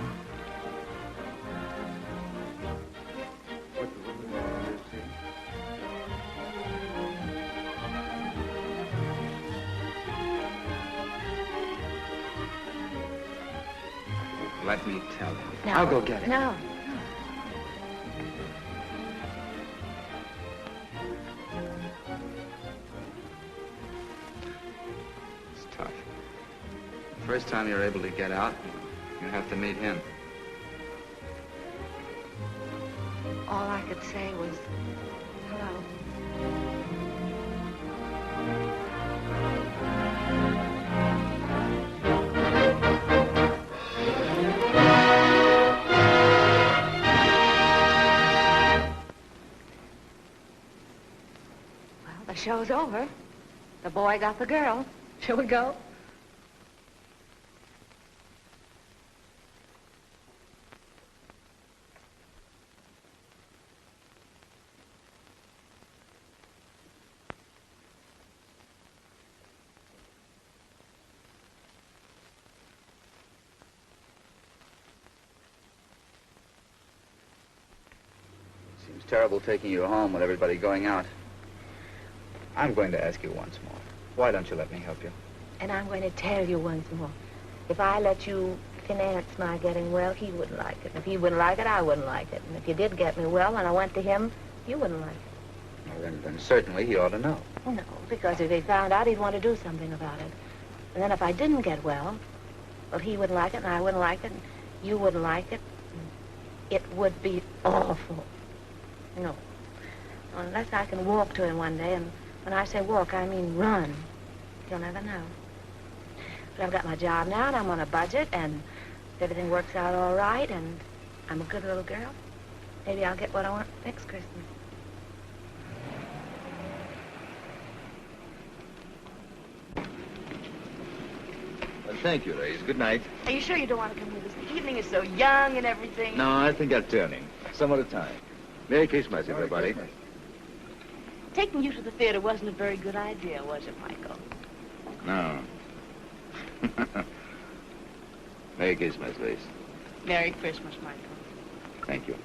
Let me tell him. No. I'll go get it. No. It's tough. The first time you're able to get out, you have to meet him. All I could say was, hello. The show's over. The boy got the girl. Shall we go? Seems terrible taking you home with everybody going out. I'm going to ask you once more. Why don't you let me help you? And I'm going to tell you once more. If I let you finance my getting well, he wouldn't like it. If he wouldn't like it, I wouldn't like it. And if you did get me well and I went to him, you wouldn't like it. Well, then certainly he ought to know. No, because if he found out, he'd want to do something about it. And then if I didn't get well, he wouldn't like it and I wouldn't like it and you wouldn't like it. It would be awful. No. Unless I can walk to him one day, and when I say walk, I mean run. You'll never know. But I've got my job now, and I'm on a budget, and if everything works out all right, and I'm a good little girl, maybe I'll get what I want next Christmas. Well, thank you, ladies. Good night. Are you sure you don't want to come with us? The evening is so young and everything. No, I think I'll turn in. Some other time. Merry Christmas, everybody. Taking you to the theater wasn't a very good idea, was it, Michael? No. Merry Christmas, Liz. Merry Christmas, Michael. Thank you.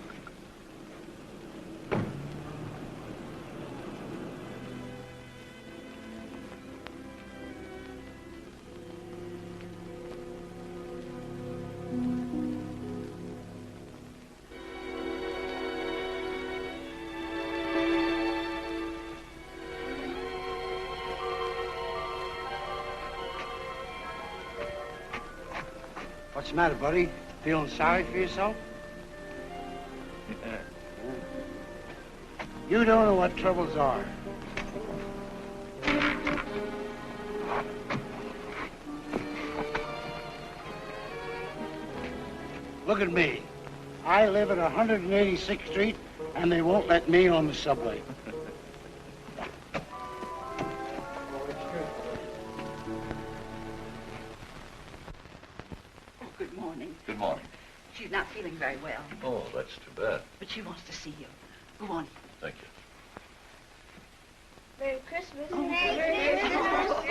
What's the matter, buddy? Feeling sorry for yourself? You don't know what troubles are. Look at me. I live at 186th Street, and they won't let me on the subway. Good morning. Good morning. She's not feeling very well, Oh, that's too bad. but she wants to see you. Go on. Thank you. Merry Christmas. Merry Christmas.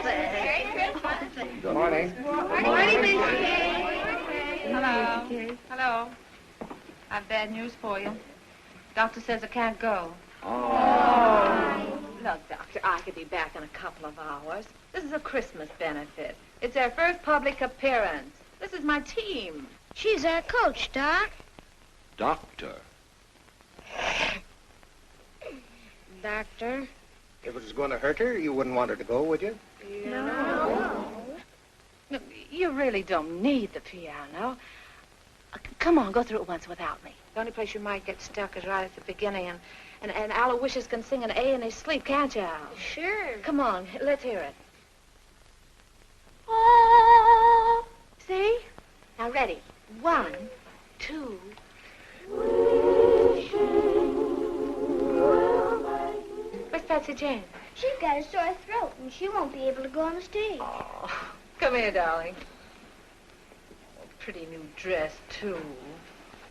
Merry Christmas. Good morning. Morning, Miss Hello. Hello. I've bad news for you. Doctor says I can't go. Oh. Look, Doctor, I could be back in a couple of hours. This is a Christmas benefit. It's their first public appearance. This is my team. She's our coach, Doc. Doctor. Doctor. If it was going to hurt her, you wouldn't want her to go, would you? No. No, you really don't need the piano. Come on, go through it once without me. The only place you might get stuck is right at the beginning, and Aloysius can sing an A in his sleep, can't you, Al? Sure. Come on, let's hear it. Oh, see? Now, ready. 1, 2. Where's Patsy Jane? She's got a sore throat, and she won't be able to go on the stage. Oh, come here, darling. Oh, pretty new dress, too.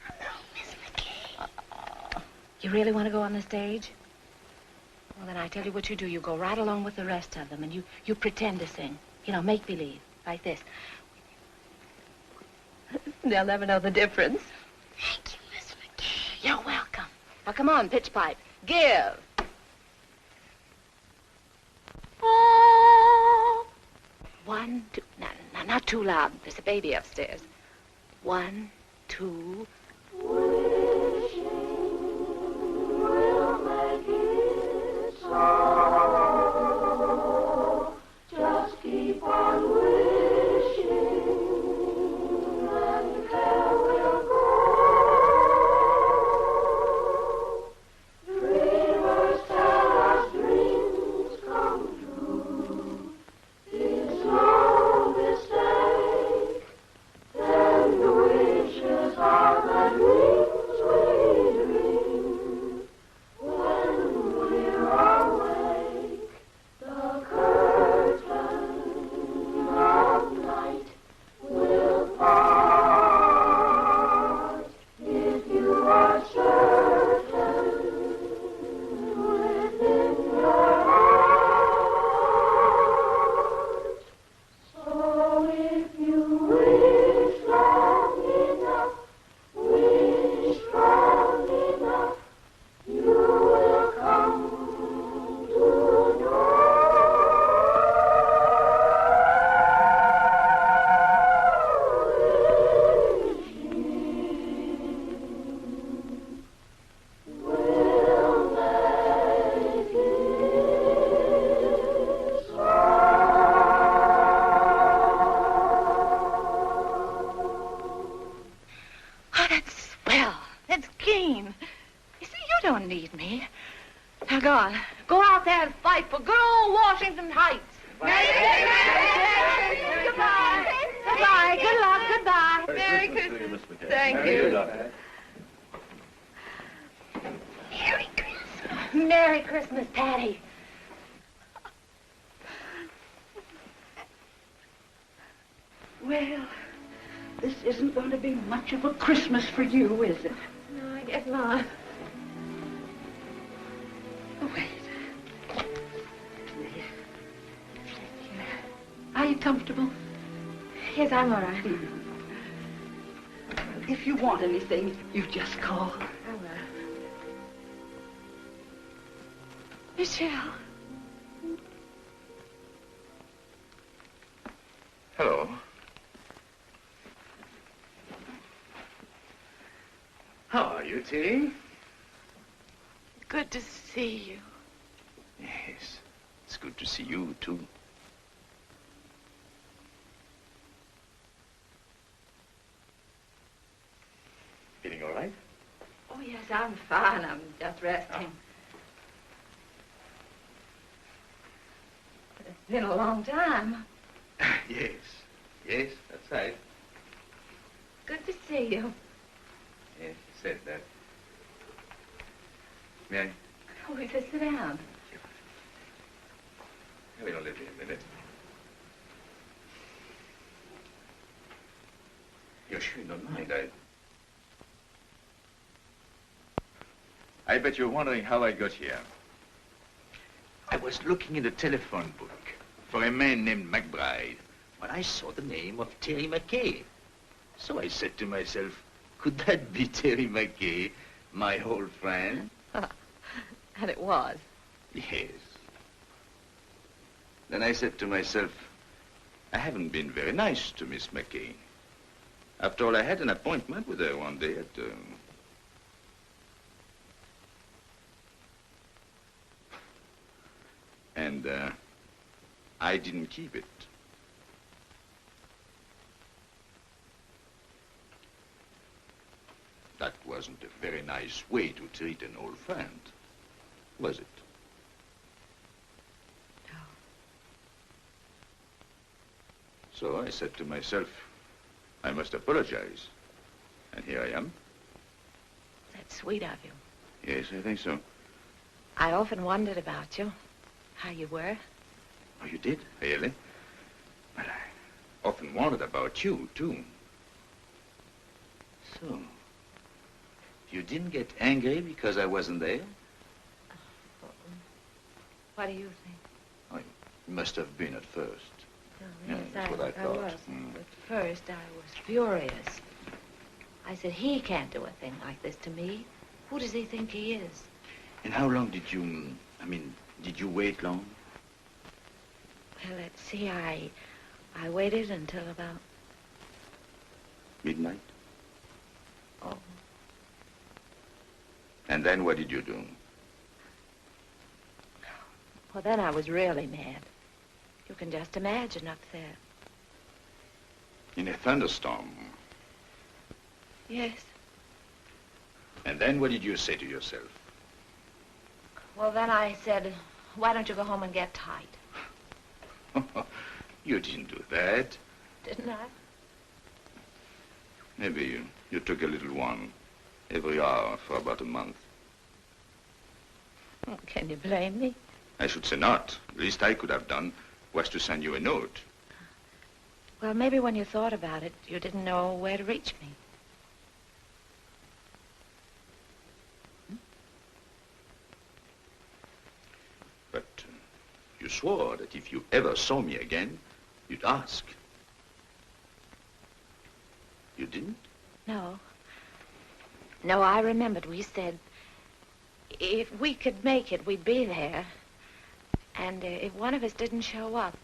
Hello, Miss McKay. You really want to go on the stage? Well, then I tell you what you do. You go right along with the rest of them, and you pretend to sing. You know, make believe, like this. They'll never know the difference. Thank you, Miss McKay. You're welcome. Now, come on, pitch pipe. Give. Oh. 1, 2. No, not too loud. There's a baby upstairs. 1, 2. Just keep on wishing, and care will go. Dreamers tell us dreams come true. It's no mistake, then the wishes are there. need me. Now go on. Go out there and fight for good old Washington Heights. Goodbye. Goodbye. Good luck. Goodbye. Merry Christmas. Thank you. Merry Christmas. Merry Christmas, Patty. Well, this isn't going to be much of a Christmas for you, is it? No, I guess not. Oh, wait. Are you comfortable? Yes, I'm all right. If you want anything, you just call. I will. Michelle. Hello. How are you, Terry? Good to see you. Yes, it's good to see you, too. Feeling all right? Oh, yes, I'm fine. I'm just resting. But it's been a long time. Yes, yes, that's right. Good to see you. Yes, you said that. May I? Oh, we just sit down. Wait, don't let me a minute. You're sure you don't mind, I bet you're wondering how I got here. I was looking in the telephone book for a man named McBride when I saw the name of Terry McKay. So I said to myself, could that be Terry McKay, my old friend? And it was. Yes. Then I said to myself, I haven't been very nice to Miss McKay. After all, I had an appointment with her one day at... And I didn't keep it. That wasn't a very nice way to treat an old friend, was it? No. So I said to myself, I must apologize. And here I am. That's sweet of you. Yes, I think so. I often wondered about you, how you were. Oh, you did? Really? Well, I often wondered about you, too. So, you didn't get angry because I wasn't there? What do you think? Oh, you must have been at first. Oh, Yeah, yes, that's what I thought. was. At first, I was furious. I said, he can't do a thing like this to me. Who does he think he is? And how long did you, did you wait long? Well, let's see, I waited until about... Midnight? Oh. And then what did you do? Well, then I was really mad. You can just imagine up there. In a thunderstorm? Yes. And then what did you say to yourself? Well, then I said, why don't you go home and get tight? You didn't do that. Didn't I? Maybe you took a little one every hour for about a month. Well, can you blame me? I should say not. The least I could have done was to send you a note. Well, maybe when you thought about it, you didn't know where to reach me. But you swore that if you ever saw me again, you'd ask. You didn't? No. No, I remembered we said if we could make it, we'd be there. And if one of us didn't show up,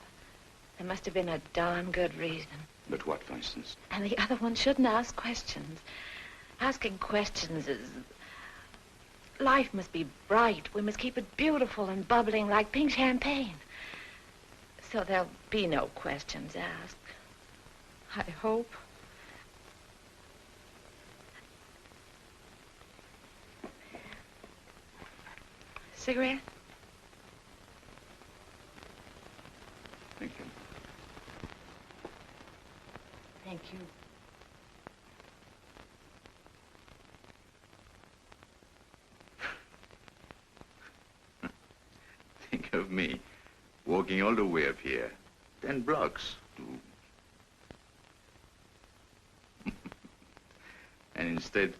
there must have been a darn good reason. But what, for instance? And the other one shouldn't ask questions. Asking questions is... Life must be bright. We must keep it beautiful and bubbling like pink champagne. So there'll be no questions asked. I hope. Cigarette? Thank you. Thank you. Think of me, walking all the way up here, 10 blocks to... And instead,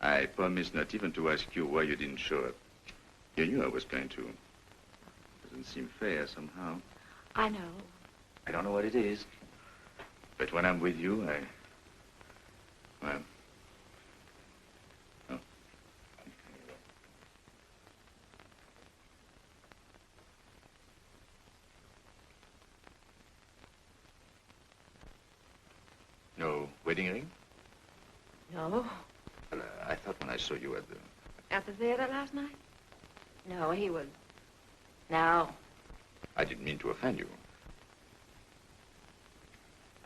I promised not even to ask you why you didn't show up. You knew I was going to. Doesn't seem fair somehow. I know. I don't know what it is. But when I'm with you, well... Oh. No wedding ring? No. Well, I thought when I saw you at the... At the theater last night? No, he would. No. I didn't mean to offend you.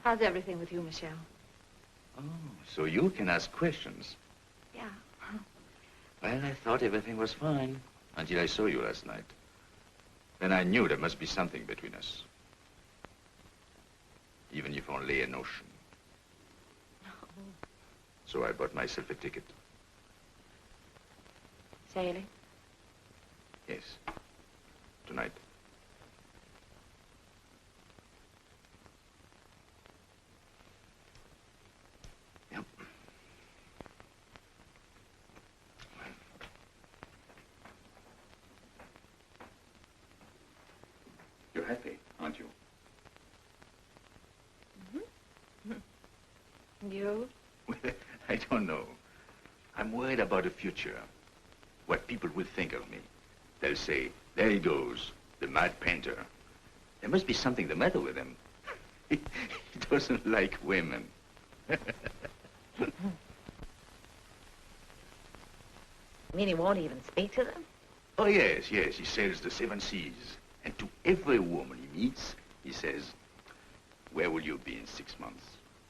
How's everything with you, Michelle? Oh, so you can ask questions. Yeah. Well, I thought everything was fine until I saw you last night. Then I knew there must be something between us. Even if only a notion. No. So I bought myself a ticket. Sailing? Yes. Tonight. Yep. You're happy, aren't you? Mm-hmm. You? I don't know. I'm worried about the future. What people will think of me. They'll say, there he goes, the mad painter. There must be something the matter with him. He doesn't like women. You mean he won't even speak to them? Oh, yes, yes. He sails the 7 seas. And to every woman he meets, he says, where will you be in 6 months?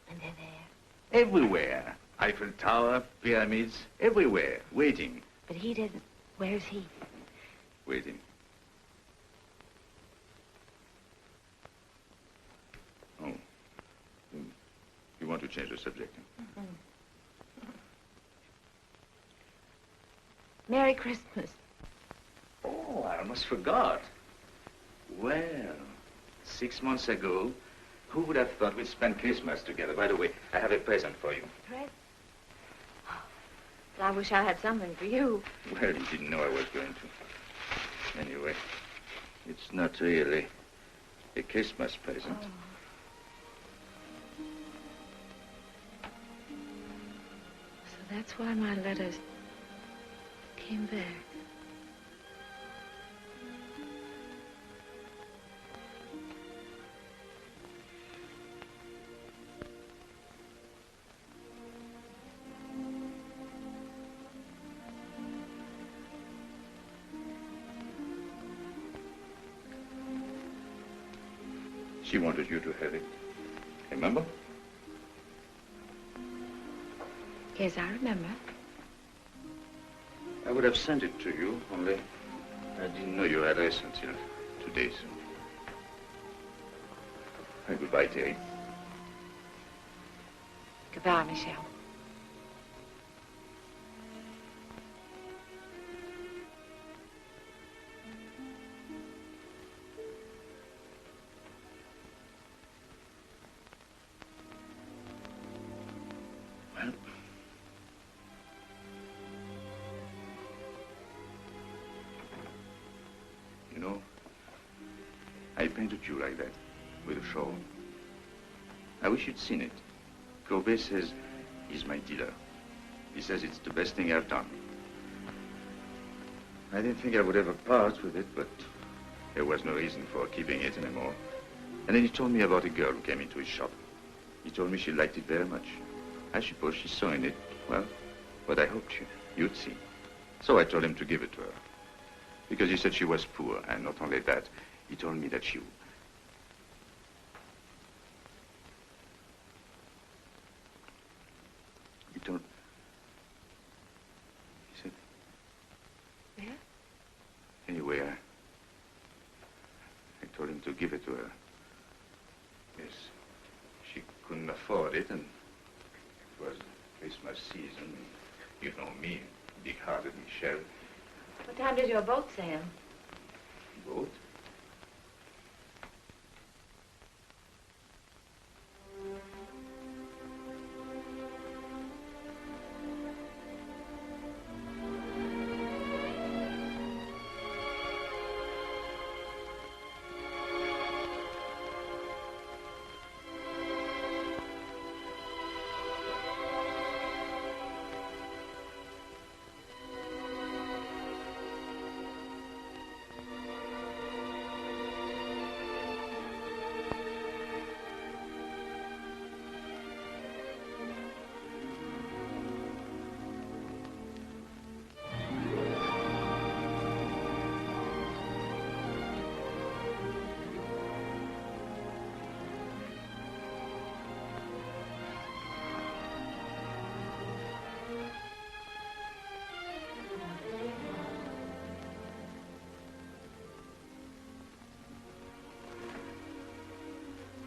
And they're there. Everywhere. Eiffel Tower, pyramids, everywhere, waiting. But he didn't. Where's he? Waiting. Oh. You want to change the subject? Mm-hmm. Merry Christmas. Oh, I almost forgot. Well, 6 months ago, who would have thought we'd spend Christmas together? By the way, I have a present for you. Present? Well, I wish I had something for you. Well, you didn't know I was going to. Anyway, it's not really a Christmas present. Oh. So that's why my letters came back. She wanted you to have it. Remember? Yes, I remember. I would have sent it to you, only I didn't know your address until 2 days. Goodbye, Terry. Goodbye, Michelle. You know, I painted you like that, with a shawl. I wish you'd seen it. Courbet says he's my dealer. He says it's the best thing I've done. I didn't think I would ever part with it, but there was no reason for keeping it anymore. And then he told me about a girl who came into his shop. He told me she liked it very much. I suppose she saw in it, well, what I hoped you'd see. So I told him to give it to her. Because he said she was poor, and not only that, he told me that she... He told... He said... Yeah? give it to her. Yes, she couldn't afford it, and it was Christmas season. You know me, big-hearted Michel. What time does your boat sail? Boat?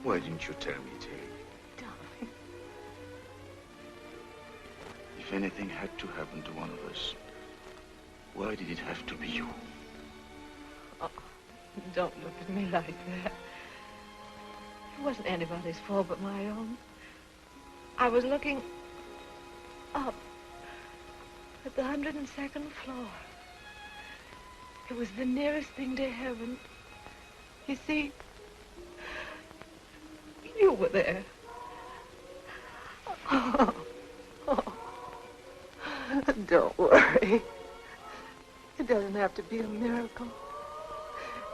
Why didn't you tell me, Terry? Darling. If anything had to happen to one of us, why did it have to be you? Oh, don't look at me like that. It wasn't anybody's fault but my own. I was looking up at the 102nd floor. It was the nearest thing to heaven. You see, you were there. Oh. Don't worry. It doesn't have to be a miracle.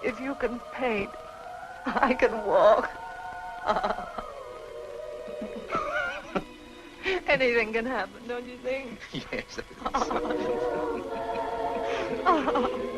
If you can paint, I can walk. Anything can happen, don't you think? Yes, I think so.